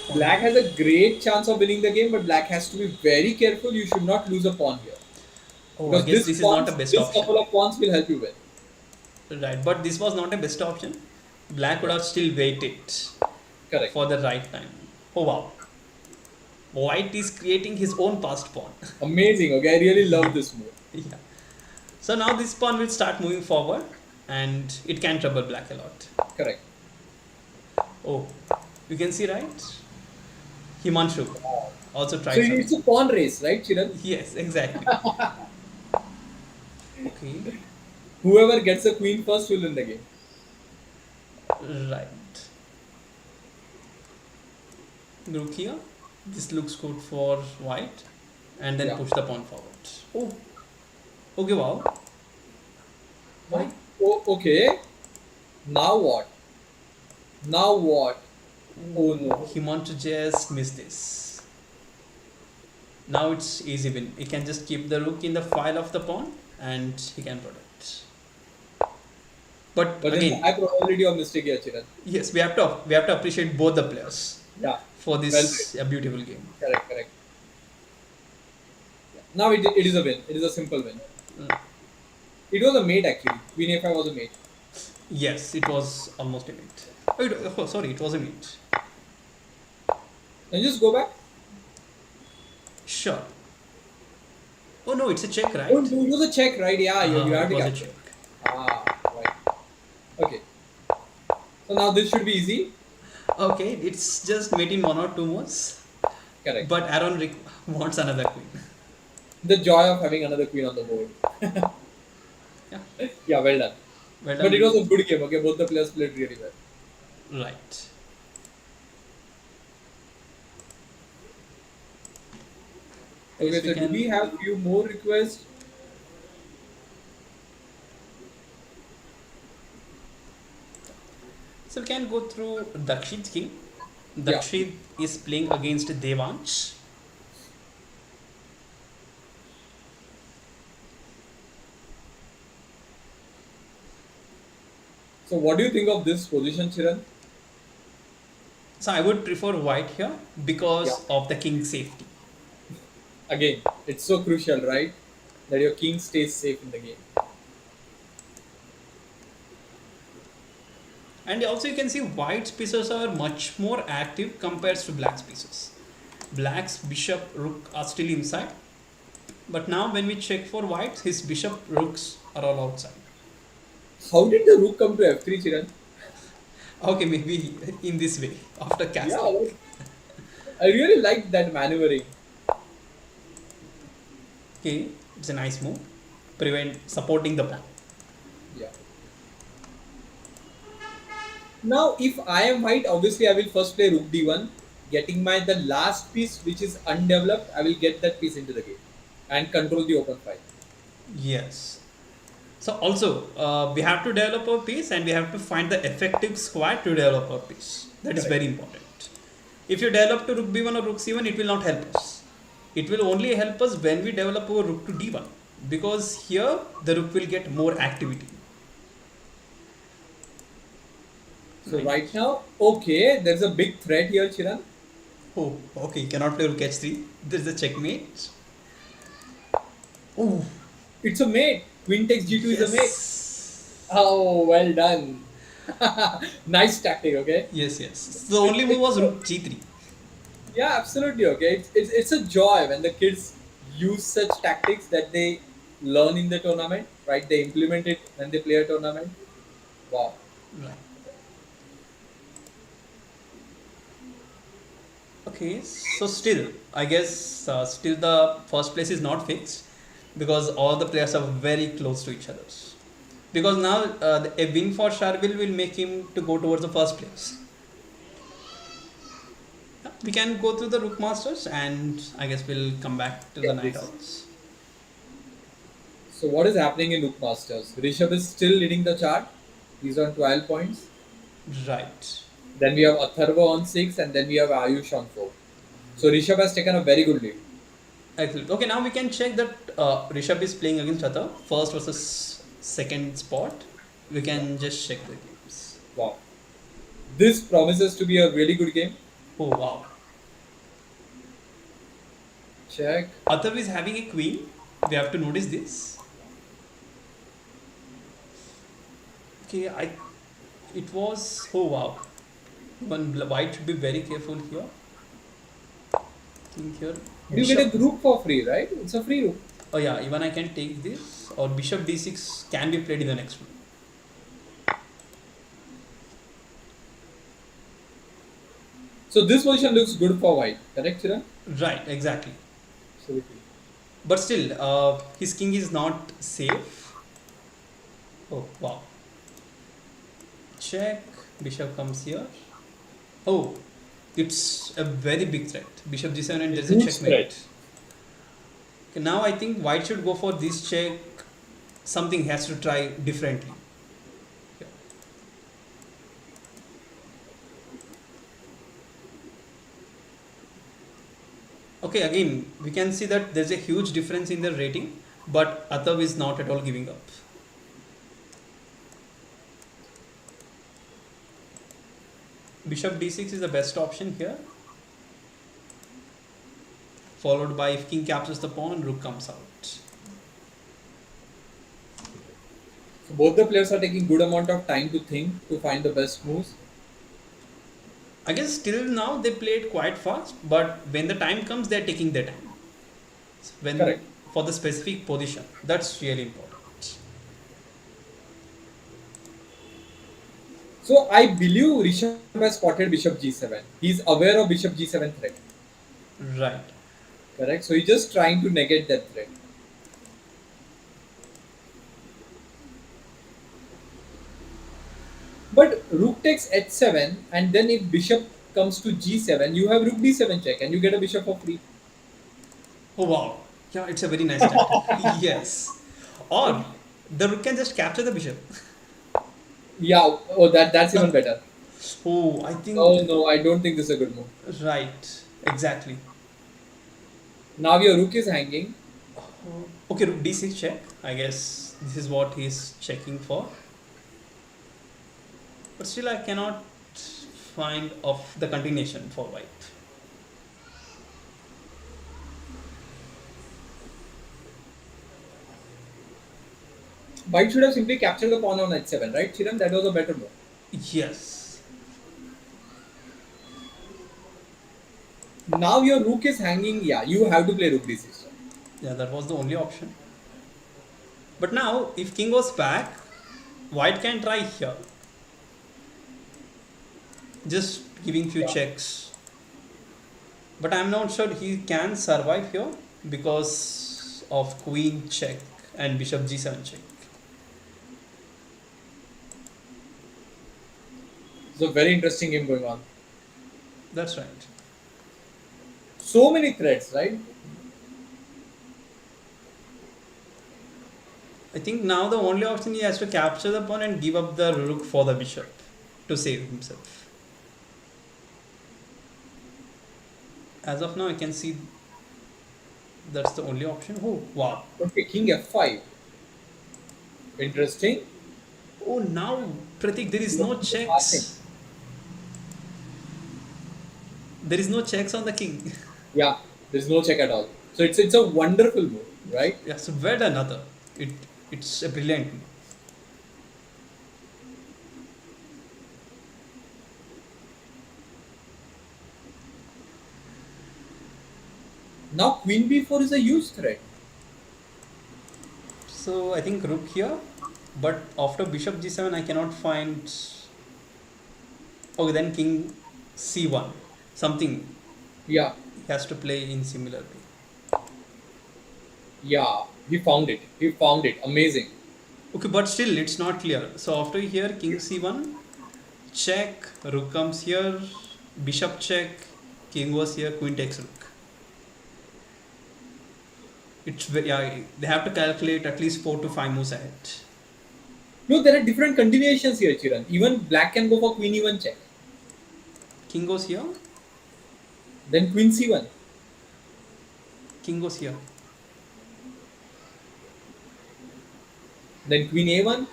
Pawn Black here. has a great chance of winning the game, but black has to be very careful. You should not lose a pawn here Oh, I because guess this is not a best this option. couple of pawns will help you win. Right, but this was not a best option. Black would Right. have still waited Correct. for the right time. Oh wow. White is creating his own passed pawn. Amazing. Okay, I really love this move. Yeah. So now this pawn will start moving forward and it can trouble black a lot. Correct. Oh, you can see right? Himanshu Wow. also So tried it's something. a pawn race, right, Chiran? Yes, exactly. Okay, Whoever gets the queen first will win the game. right. Rook here. This looks good for white and then Yeah. push the pawn forward. Oh, okay, wow. Why? Oh, okay. Now what? Now what? Oh no. Himanshu just missed this. Now it's easy win. He can just keep the rook in the file of the pawn and he can protect. But But then the again, high probability of mistake here, Chiran. yes, we have to appreciate both the players Yeah. for Well played. this beautiful game. Correct, correct. Now it is a win. It is a simple win. Mm, It was a mate actually. Queen a5 was a mate. yes, it was almost a mate. Oh, sorry, it was a mate. Then just go back. Sure. Oh no, it's a check, Oh, right? it was a check, right? Yeah, you have It to was a capture. check. Ah, right. Okay. So now this should be easy. Okay, it's just mating one or two moves, Correct. but Aaron wants another queen. The joy of having another queen on the board. Yeah, Yeah, well done. well But it was done. a good game. Okay, both the players played really well. Right. I Okay, guess we so do we can. have few more requests? So we can go through Dakshit's king. Yeah. Dakshit is playing against Devansh. So what do you think of this position, Chiran? So I would prefer white here Yeah. because of the king's safety. Again, it's so crucial, right? That your king stays safe in the game. And also you can see white's pieces are much more active compared to black's pieces. Black's bishop, rook are still inside. But now when we check for white, his bishop, rooks are all outside. How did the rook come to f3, Chiran? Okay, maybe in this way, after Yeah, castling. I really liked that maneuvering. Okay, it's a nice move. Supporting the pawn. Yeah. Now, if I am white, obviously I will first play rook d1, getting my the last piece which is undeveloped. I will get that piece into the game and control the open file. Yes. So also, we have to develop our piece and we have to find the effective square to develop our piece. That is Correct. very important. If you develop to rook b1 or rook c1, it will not help us. It will only help us when we develop our rook to d1 because here the rook will get more activity. So Right. right now, okay, there's a big threat here, Chiran. Oh, okay. You cannot play rook h3. There's a checkmate. Oh, It's a mate. Queen takes g2 is a mate. yes. Oh, well done. Nice tactic, okay? Yes, yes. The only move was rook g3. Yeah, absolutely, okay. It's a joy when the kids use such tactics that they learn in the tournament, right? They implement it when they play a tournament. Wow. Right. Okay, so still, I guess still the first place is not fixed because all the players are very close to each other. Because now a win for Sharvil will make him to go towards the first place. Yeah, we can go through the Rook Masters and I guess we'll come back to Yeah, the Night please. Owls. So what is happening in Nook Masters? Rishabh is still leading the chart. He's on 12 points. Right. Then we have Atharva on 6 and then we have Ayush on 4. So Rishabh has taken a very good lead. Excellent. Okay, now we can check that Rishabh is playing against other first versus second spot. We can just check the games. Wow. This promises to be a really good game. Oh wow. Check. Athav is having a queen. We have to notice this. Okay, it was, oh wow. White should be very careful here. Think here. You get a Bishop. group for free, right? It's a free rook. Oh yeah, even I can take this. Or bishop d6 can be played in the next one. So this position looks good for white, correct, Chiran? Right, exactly. Absolutely. But still, his king is not safe. Oh wow. Check. Bishop comes here. Oh, it's a very big threat. Bishop g7 and there's a Huge checkmate. threat. Okay, now I think white should go for this check. Something has to try differently. Yeah. Okay, again, we can see that there's a huge difference in the rating, but Atav is not at all giving up. Bishop d6 is the best option here, followed by if king captures the pawn, rook comes out. So both the players are taking good amount of time to think to find the best moves. I guess till now they played quite fast, but when the time comes, they're taking their time. When Correct. for the specific position. That's really important. So I believe Rishabh has spotted Bishop G7. He's aware of Bishop G7 threat. Right. Correct. So he's just trying to negate that threat. But Rook takes H7, and then if Bishop comes to G7, you have Rook D7 check, and you get a Bishop for free. Oh wow. Yeah, it's a very nice tactic. Yes. Or the rook can just capture the bishop. Yeah. Oh, that's even better. Oh, I think Oh no, I don't think this is a good move. right. Exactly. Now your Rook is hanging. Okay, rook d6 check. I guess this is what he's checking for. But still, I cannot find of the continuation for white. White should have simply captured the pawn on H7, right, Chiram? That was a better move. Yes. Now your Rook is hanging. Yeah, you have to play Rook D6. Yeah, that was the only option. But now, if king goes back, white can try here. Just giving few Yeah. checks. But I'm not sure he can survive here because of queen check and bishop g7 check. It's a very interesting game going on. That's right. So many threats, right? I think now the only option he has to capture the pawn and give up the rook for the bishop to save himself. As of now, I can see that's the only option. Oh, wow. Okay, King F5. Interesting. Oh, now, Pratik, there is no Passing. checks. There is no checks on the king. Yeah, there's no check at all. So it's a wonderful move, right? Yeah, so where another? It's a brilliant move. Now Queen B4 is a huge threat. So I think rook here, but after bishop g7 I cannot find. Okay, then king c1. Something Yeah, he has to play in similar way. yeah, he found it. He found it. Amazing. Okay, but still it's not clear. So after here king c1, check, rook comes here, bishop check, king was here, queen takes rook. Yeah, they have to calculate at least 4 to 5 moves ahead. No, there are different continuations here, Chiran. Even black can go for Queen E1 check. King goes here, Then Queen C1. king goes here. Then Queen A1.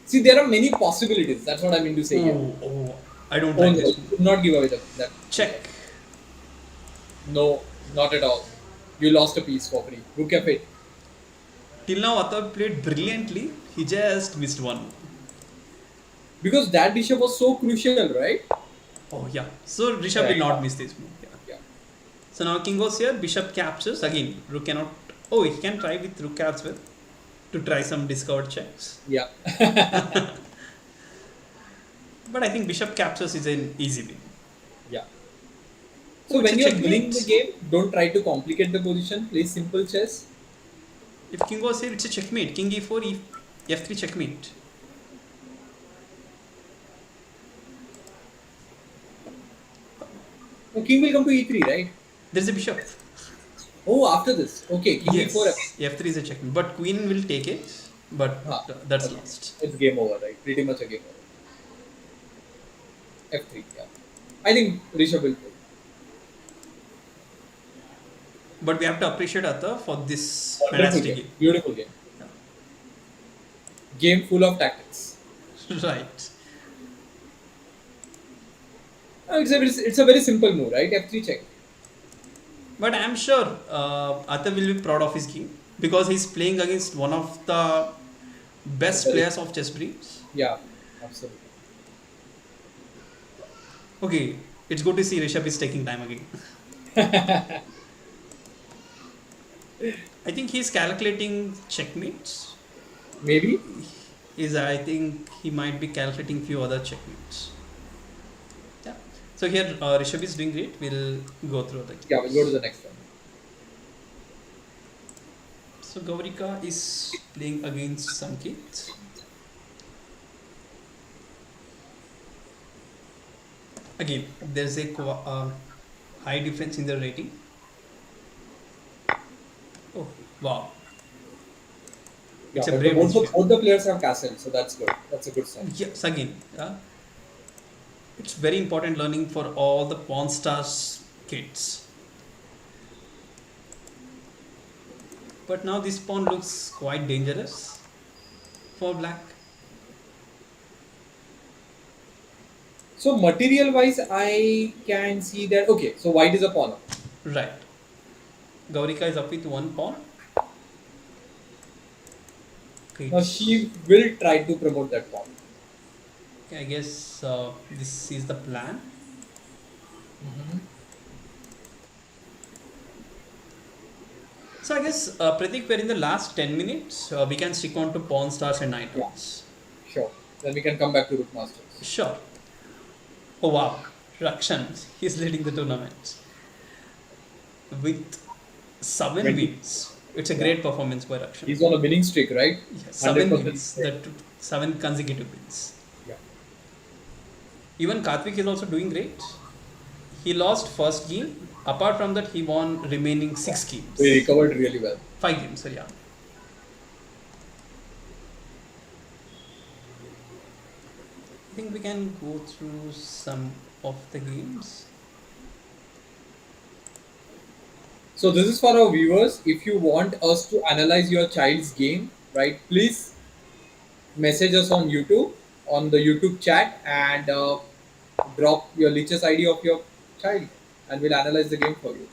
See, there are many possibilities. That's what I mean to say here. Oh, I don't Oh like no, this. do not give away that. Check. No, not at all. You lost a piece for free. Rook F8. Till now, Atar played brilliantly. He just missed one. Because that bishop was so crucial, right? Oh yeah. So Rishabh Right. will not miss this move. Yeah. Yeah. So now king goes here. Bishop captures again. Rook cannot. Oh, he can try with rook as well to try some discovered checks. Yeah. But I think bishop captures is an easy win. Yeah. Oh, So it's when a you're checkmate. winning the game, don't try to complicate the position. Play simple chess. If king goes here, it's a checkmate. King e4, f3 checkmate. No, king will come to E3, right? There's a bishop. Oh, after this. Okay, king Yes. E4. f3 is a checkmate. But queen will take it. But Ah, that's okay. lost. It's game over, right? Pretty much a game over. F3, yeah. I think Rishabh will play. But we have to appreciate Atar for this Wonderful fantastic game. game. Beautiful game. Game full of tactics. Right. It's a very simple move, right? F3 check. But I'm sure Atar will be proud of his game because he's playing against one of the best players of Chessbrainz. Yeah, absolutely. Okay, it's good to see Rishabh is taking time again. I think he's calculating checkmates. Maybe. Is I think he might be calculating few other checkmates. Yeah. So here Rishabh is doing great. We'll go through the Yeah, we'll go to games. the next one. So Gaurika is playing against Sanket. Again, there's a high difference in the rating. Oh wow, Yeah, it's a but the, brave decision. both the players have castle, so that's good. That's a good sign. Yes, again, it's very important learning for all the Pawn Stars kids. But now this pawn looks quite dangerous for black. So material wise, I can see that. Okay, so white is a pawn. Right. Gaurika is up with one pawn. Okay, Now she will try to promote that pawn. I guess this is the plan. So I guess Pratik, we're in the last 10 minutes. We can stick on to pawn stars and knight Yeah, rolls. sure. Then we can come back to rook masters. Sure. Oh wow, Rakshan, he's leading the tournament with 7 20. wins. It's a Yeah, great performance by Rakshan. he's on a winning streak, right? Yeah, 7 100%. wins, the 7 consecutive wins. Yeah. Even Karthik is also doing great. He lost first game. Apart from that, he won remaining Yeah. 6 So he games. recovered really well. 5 games, so yeah. I think we can go through some of the games. So this is for our viewers. If you want us to analyze your child's game, right? Please message us on YouTube, on the YouTube chat, and drop your leeches ID of your child, and we'll analyze the game for you.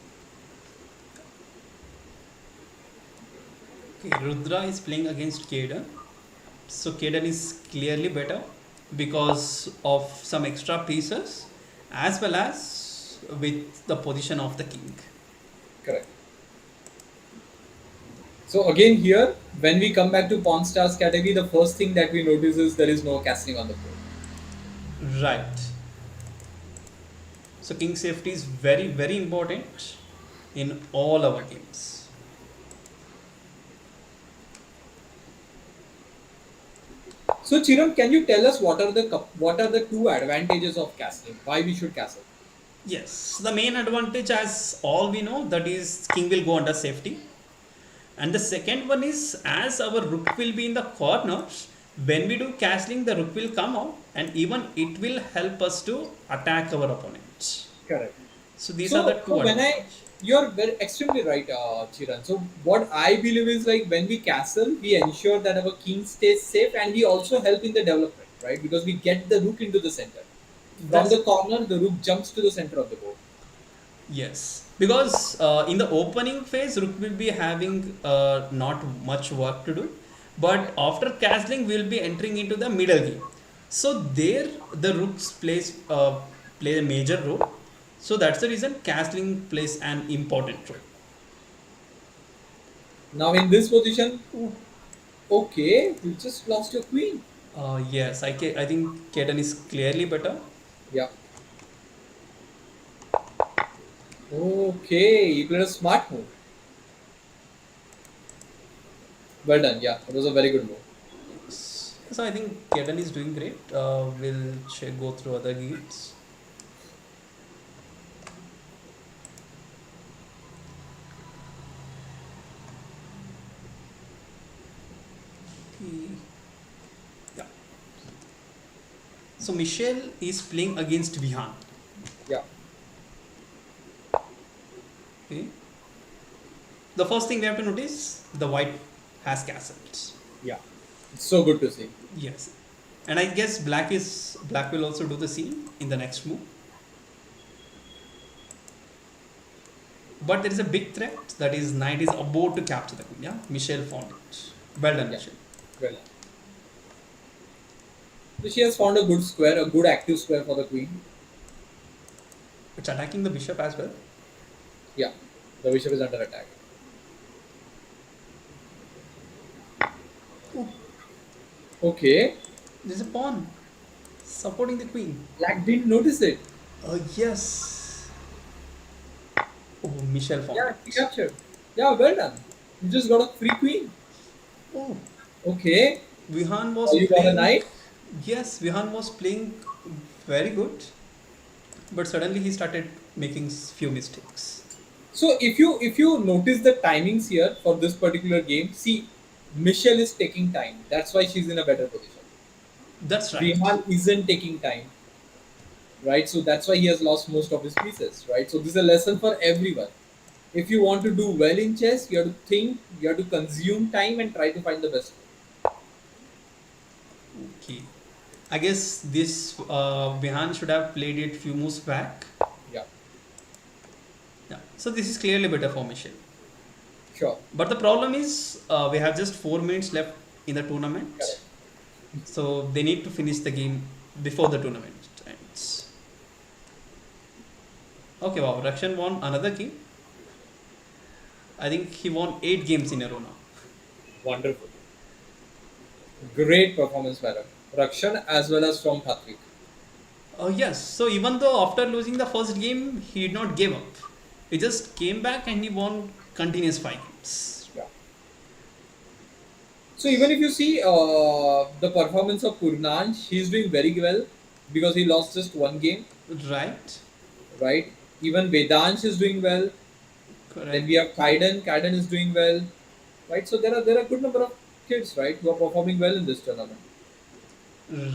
Okay, Rudra is playing against Kaden. So Kaden is clearly better because of some extra pieces as well as with the position of the king. Correct. So again here, when we come back to Pawn Stars category, the first thing that we notice is there is no castling on the board. Right. So king safety is very, very important in all our games. So Chiran, can you tell us what are the two advantages of castling? Why we should castle? Yes, the main advantage, as all we know, that is king will go under safety. And the second one is, as our rook will be in the corners, when we do castling, the rook will come out and even it will help us to attack our opponents. Correct. So these are the So, two when advantages. you're very extremely right, Chiran. So what I believe is like when we castle, we ensure that our king stays safe, and we also help in the development, right? Because we get the rook into the center. From That's the corner, the rook jumps to the center of the board. yes, because in the opening phase, rook will be having not much work to do, but after castling, we will be entering into the middle game. So there, the rooks play a major role. So that's the reason castling plays an important role. Now in this position, okay, you just lost your queen. Yes, I think Kaden is clearly better. Yeah. Okay, you played a smart move. Well done. Yeah, it was a very good move. So I think Kaden is doing great. We'll go through other games. Okay. Yeah. So Michelle is playing against Vihan. Yeah. Okay. The first thing we have to notice, the white has castles. Yeah. It's so good to see. Yes. And I guess black will also do the same in the next move. But there is a big threat, that is knight is about to capture the queen. Yeah, Michelle found it. Well done, Yeah. Michelle. Well done. So she has found a good square, a good active square for the queen. It's attacking the bishop as well. Yeah. The bishop is under attack. Okay. There's a pawn supporting the queen. Black didn't notice it. Yes. Oh, Michelle found Yeah, he it. captured. Yeah, well done. You just got a free queen. Oh, Okay. Vihan Oh, was you got a playing. knight. Yes, Vihan was playing very good, but suddenly he started making few mistakes. So if you notice the timings here for this particular game, see, Michelle is taking time. That's why she's in a better position. That's right. Bihan isn't taking time, right? So that's why he has lost most of his pieces, right? So this is a lesson for everyone. If you want to do well in chess, you have to think, you have to consume time and try to find the best way. Okay. I guess this Vihan should have played it few moves back. Yeah, Yeah. So this is clearly better for Michelle. sure, But the problem is we have just 4 minutes left in the tournament. correct. So they need to finish the game before the tournament ends. Okay, wow. Rakshan won another game. I think he won 8 games in a row now. Wonderful. Great performance by Rakshan as well as from Patrick. Oh yes. So even though after losing the first game, he did not give up. He just came back and he won continuous 5 games. Yeah. So even if you see the performance of Purnanj, he's doing very well because he lost just one game, Right. right? Even Vedansh is doing well. Then Correct. we have Kaiden. Kaiden is doing well, right? So there are good number of kids, right, who are performing well in this tournament.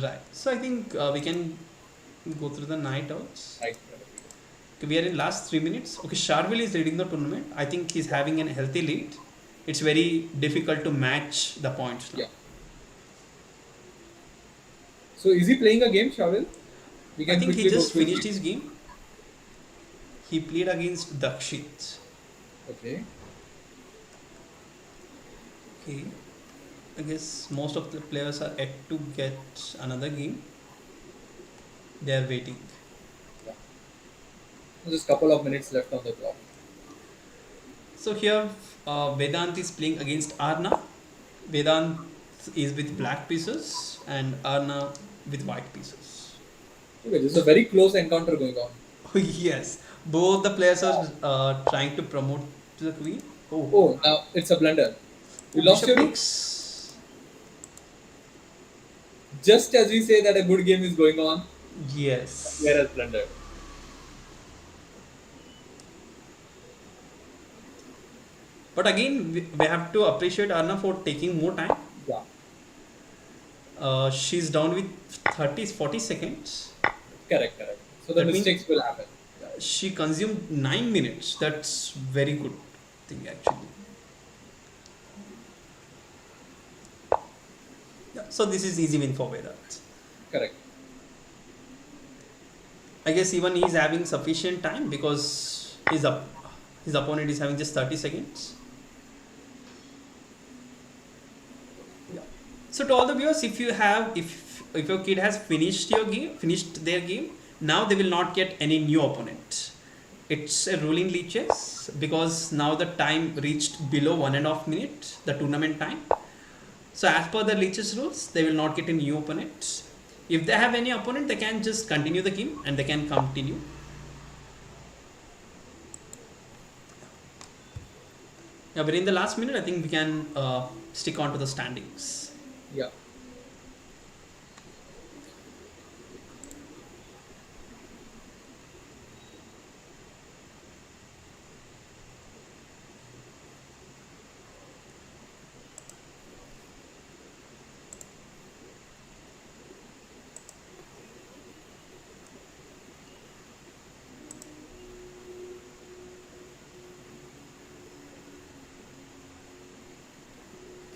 Right. So I think we can go through the night outs. Right. Okay, we are in last 3 minutes. Okay, Sharvil is leading the tournament. I think he's having a healthy lead. It's very difficult to match the points now. Yeah. So is he playing a game, Shavil? We I can think he quickly go just through finished it. his game. He played against Dakshit. Okay. Okay. I guess most of the players are yet to get another game. They are waiting. Yeah. Just couple of minutes left on the clock. So here Vedant is playing against Arna. Vedant is with black pieces and Arna with white pieces. Okay, this is a very close encounter going on. Oh, yes, both the players are trying to promote to the queen. Oh, Oh, now it's a blunder. You oh, lost bishop your rook. takes. Just as we say that a good game is going on, Yes, whereas blunder. but again we have to appreciate Arna for taking more time. Yeah. She's down with 30 40 seconds. Correct, correct. So the That means mistakes will happen. Yeah. she consumed 9 minutes. That's very good thing actually. Yeah, so this is easy win for Vedant. Correct. I guess even he's having sufficient time because his opponent is having just 30 seconds. Yeah. So to all the viewers, if your kid has finished their game, now they will not get any new opponent. It's a rule in leeches because now the time reached below 1.5 minute, the tournament time. So as per the leeches rules, they will not get a new opponent. If they have any opponent, they can just continue the game and they can continue. Yeah, but in the last minute, I think we can stick on to the standings. Yeah.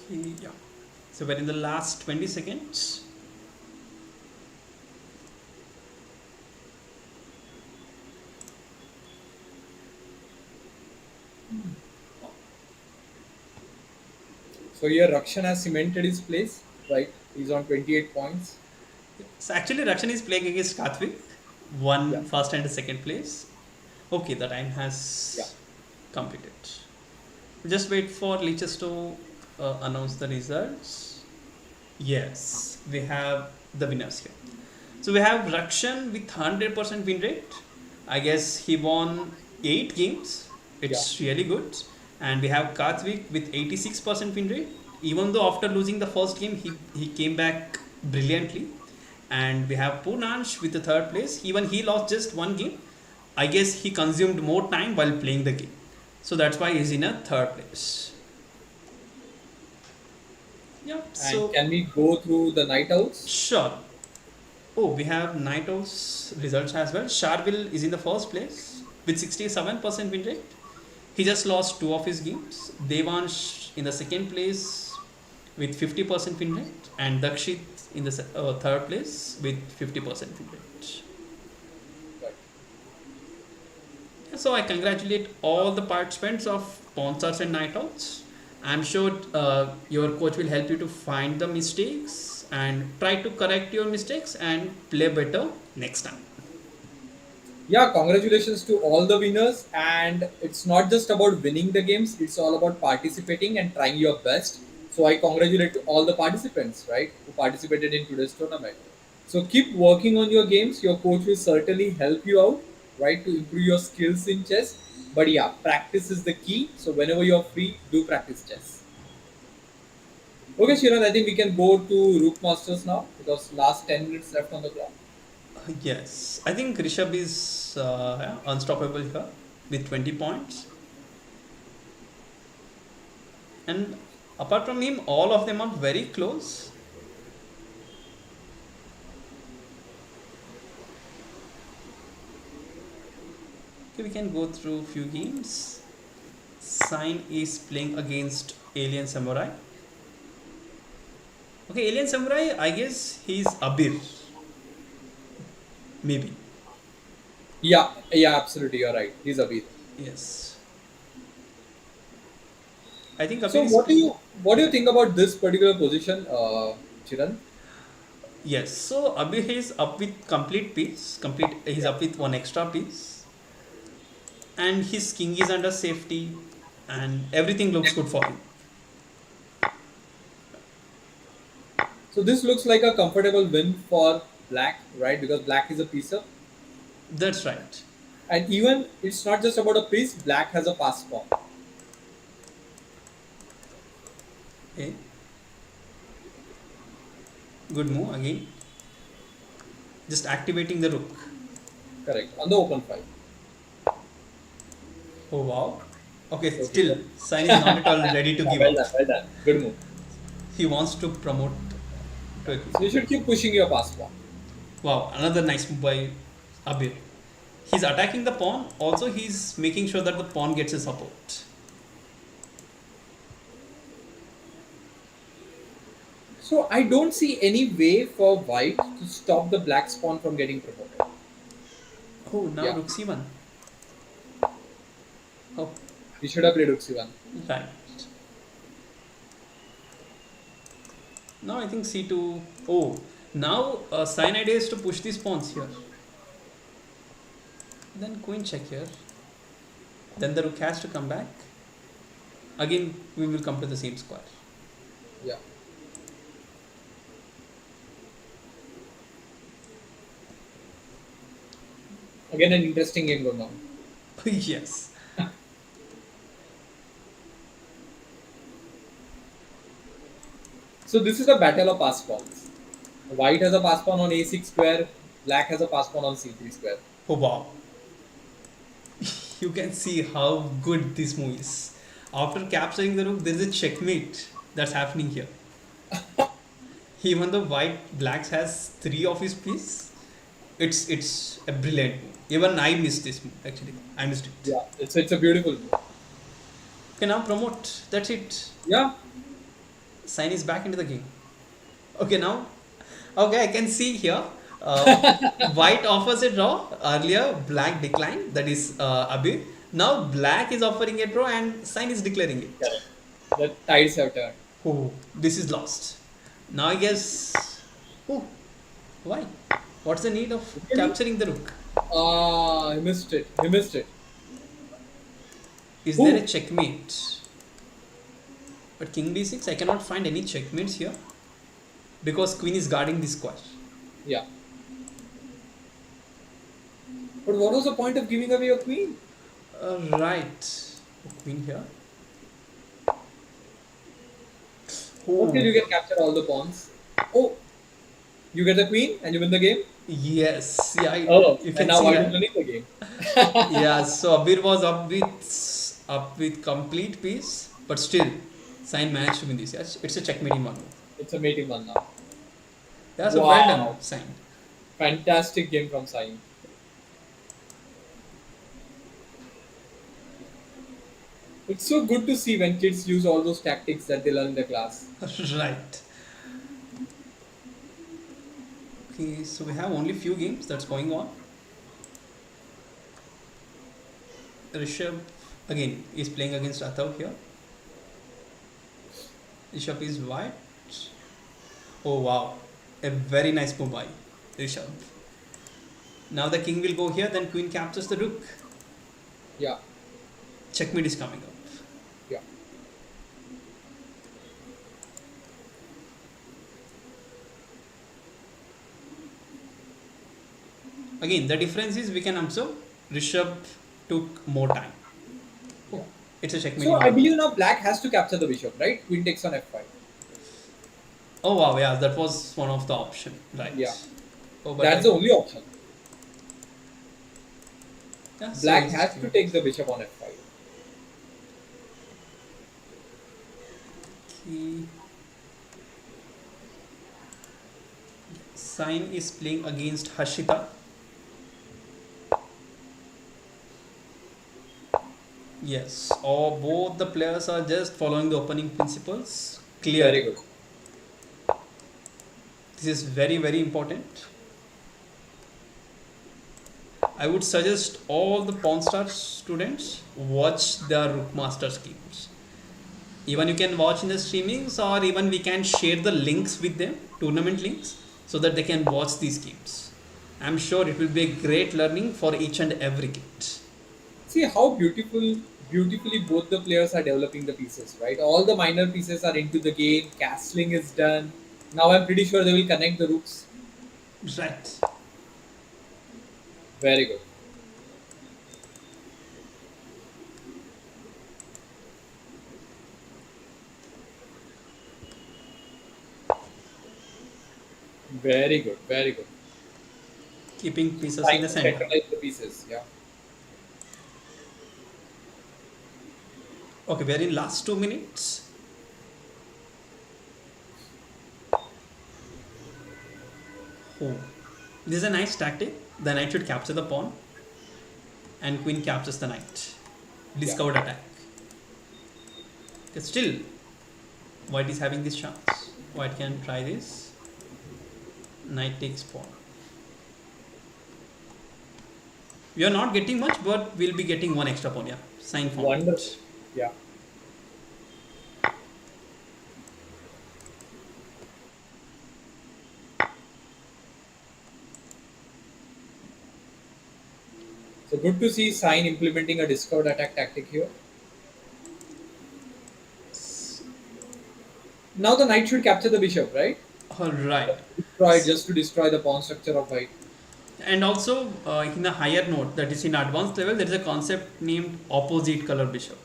Okay, yeah. So we're in the last 20 seconds. So here Rakshan has cemented his place, right? He's on 28 points. So actually, Rakshan is playing against Kathvik, Yeah. one first and a second place. Okay, the time Yeah. has completed. Just wait for leeches to announce the results. Yes, we have the winners here. So we have Rakshan with 100% win rate. I guess he won 8 games. Yeah. It's really good. And we have Karthvik with 86% win rate. Even though after losing the first game, he came back brilliantly. And we have Poonansh with the third place. Even he lost just one game. I guess he consumed more time while playing the game. So that's why he's in a third place. Yeah, And so can we go through the night owls? sure. Oh, we have Night Owl's results as well. Sharville is in the first place with 67% win rate. He just lost two of his games. Devansh in the second place with 50% win rate, and Dakshit in the third place with 50% win rate. Right. So I congratulate all the participants of Pawn Stars and Night Owls. I'm sure your coach will help you to find the mistakes and try to correct your mistakes and play better next time. Yeah, congratulations to all the winners. And it's not just about winning the games, it's all about participating and trying your best. So I congratulate all the participants, right, who participated in today's tournament. So keep working on your games. Your coach will certainly help you out, right, to improve your skills in chess. But yeah, practice is the key. So whenever you're free, do practice chess. Okay, Shiran, I think we can go to Rook Masters now because last 10 minutes left on the clock. Yes, I think Rishabh is yeah, unstoppable here with 20 points. And apart from him, all of them are very close. Okay, we can go through few games. Sign is playing against Alien Samurai. Okay, Alien Samurai, I guess he's Abir, maybe. Yeah, yeah, absolutely. You're right. He's Abid. Yes. I think So Abir is playing. what do you think about this particular position, Chiran? Yes, so Abir is up with complete piece. He's Yeah. up with one extra piece. And his king is under safety and everything looks good for him. So this looks like a comfortable win for Black, right? Because Black is a piece up, That's right. and even it's not just about a piece. Black has a pass pawn. Okay. Good move again. Just activating the rook. Correct on the open file. Oh wow. Okay, Okay. still Sign is not at all ready to give Well up. done, well done. Good move. He wants to promote to a So queen. you should keep pushing your pass pawn. Wow, another nice move by Abir. He's attacking the pawn. Also, he's making sure that the pawn gets his support. So I don't see any way for White to stop the Black pawn from getting promoted. Oh, now Yeah, rook c1. Oh, he should have played Rook C1. right. Now I think c2. Oh, now Sign idea is to push these pawns here. Then queen check here. Then the rook has to come back. Again, we will come to the same square. Yeah. Again, an interesting game going on. Yes. So this is a battle of pass pawns. White has a pass pawn on a6 square. Black has a pass pawn on c3 square. Oh wow. You can see how good this move is. After capturing the rook, there is a checkmate that's happening here. Even though white blacks has three of his piece, it's a brilliant move. Even I missed this move actually. I missed it. Yeah, it's a beautiful move. Okay, now promote. That's it. Yeah, Sign is back into the game. Okay, now. Okay, I can see here. Uh, white offers a draw. Earlier, black declined. That is Abhi. Now black is offering a draw and Sign is declaring it. correct. The tides have turned. Oh, this is lost. Now I guess. Oh, why? What's the need of Really? capturing the rook? Ah, he missed it. He missed it. Is there Ooh. a checkmate? But king d6, I cannot find any checkmates here. because queen is guarding this square. Yeah. But what was the point of giving away your queen? Right. Queen here. Okay, Oh, you can capture all the pawns. Oh, you get the queen and you win the game. yes. Yeah, Oh, you and can now see White is that. winning the game. Yeah, so Abir was up with complete piece, but still, Sain managed to win this. Yes, it's a checkmate in one move. It's a mating one now. Yeah, so well done, Wow, Sain. fantastic game from Sain. It's so good to see when kids use all those tactics that they learn in the class. Right. Okay, so we have only few games that's going on. Rishabh again is playing against Athav here. Rishabh is white. Oh wow, a very nice move by Rishabh. Now the king will go here, then queen captures the rook. Yeah, Checkmate is coming up. yeah. Again, the difference is we can observe Rishabh took more time. Yeah. Oh, it's a checkmate So in I one move. believe now black has to capture the bishop, right? Queen takes on f5. Oh wow, yeah, that was one of the option, Yeah, right? Oh, but that's the only option. yeah, so Black easy has to to take the bishop on f5. key. Sain is playing against Hashita. Yes, or both the players are just following the opening principles Very clearly. good. This is very very important. I would suggest all the Pawn Star students watch their Rook Master schemes. Even you can watch in the streamings, or even we can share the links with them, tournament links, so that they can watch these games. I'm sure it will be a great learning for each and every kid. See how beautifully both the players are developing the pieces, right? All the minor pieces are into the game. Castling is done. Now I'm pretty sure they will connect the rooks. Right. Very good. Very good. Very good. Keeping pieces in Trying the to center. centralize the pieces. Yeah. Okay, we are in last 2 minutes. Oh, this is a nice tactic. The knight should capture the pawn, and queen captures the knight. Yeah. Discovered attack. Okay, still, white is having this chance. White can try this. Knight takes pawn. We are not getting much, but we'll be getting one extra pawn. Yeah, sign found Wonderful. it. Yeah. So good to see Sign implementing a discovered attack tactic here. Now the knight should capture the bishop, right? All right. Destroy just to destroy the pawn structure of white. And also, in a higher note, that is in advanced level, there is a concept named opposite color bishop.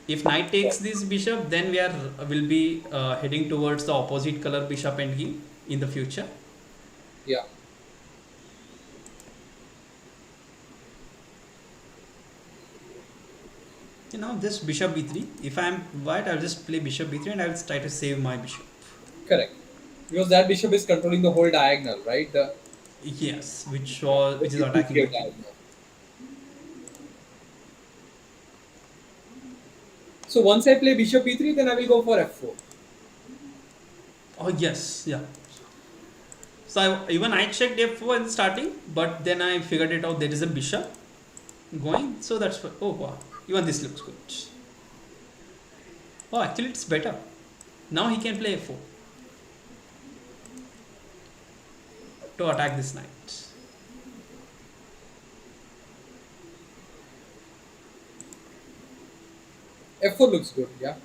If knight Yeah. takes this bishop, then we are will be heading towards the opposite color bishop endgame in the future. Yeah. You know, this bishop b3. If I am white, I will just play bishop b3 and I will try to save my bishop. Correct. Because that bishop is controlling the whole diagonal, right? The Yes, the which is attacking the clear king. diagonal. So once I play bishop e3, then I will go for f4. Oh yes, yeah. So even I checked f4 in starting, but then I figured it out. There is a bishop going, so that's why. Oh wow, even this looks good. Oh, actually, it's better. Now he can play f4 to attack this knight. F4 looks good, yeah.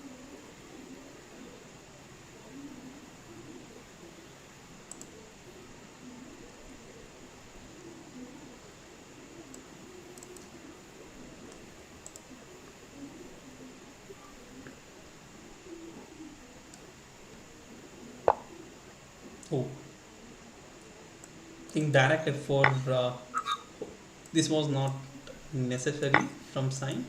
Oh, I think direct F4. This was not necessary from sign.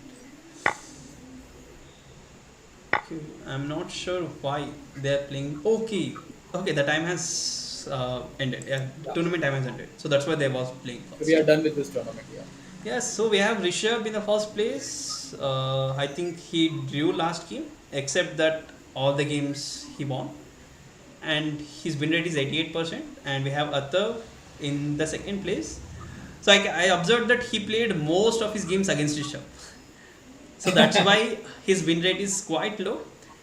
Okay, I'm not sure why they're playing. Okay, okay, the time has ended. Yeah, Yeah. tournament time has ended. So that's why they was playing So we first. are done with this tournament. Yeah. Yes, so we have Rishabh in the first place. I think he drew last game, except that all the games he won, and his win rate is 88%. And we have Attav in the second place. So I observed that he played most of his games against Rishabh. So that's why his win rate is quite low.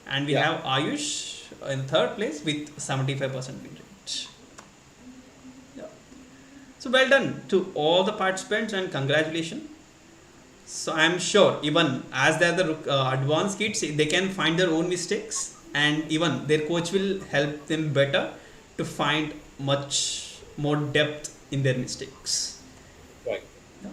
And we Yeah. have Ayush in third place with 75% win rate. Yeah. So well done to all the participants and congratulations. So I'm sure even as they're the advanced kids, they can find their own mistakes, and even their coach will help them better to find much more depth in their mistakes. Right. Yeah.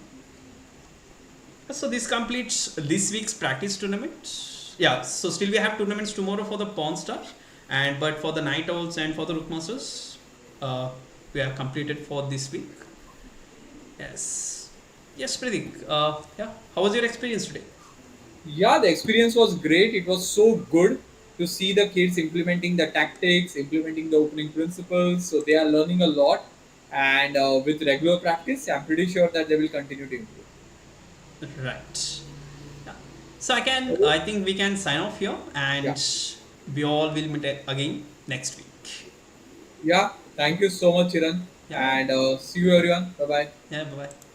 So this completes this week's practice tournament. Yeah. So still we have tournaments tomorrow for the Pawn Stars, and but for the Night Owls and for the Rookmasters, uh, we have completed for this week. Yes. Yes, Pratik. Yeah. How was your experience today? Yeah, the experience was great. It was so good to see the kids implementing the tactics, implementing the opening principles. So they are learning a lot, and with regular practice, I'm pretty sure that they will continue to improve. Right. Yeah. So Okay. I think we can sign off here, Yeah. and we all will meet again next week. Yeah. Thank you so much, Chiran, Yeah. and see you everyone. Bye bye. Yeah. Bye bye.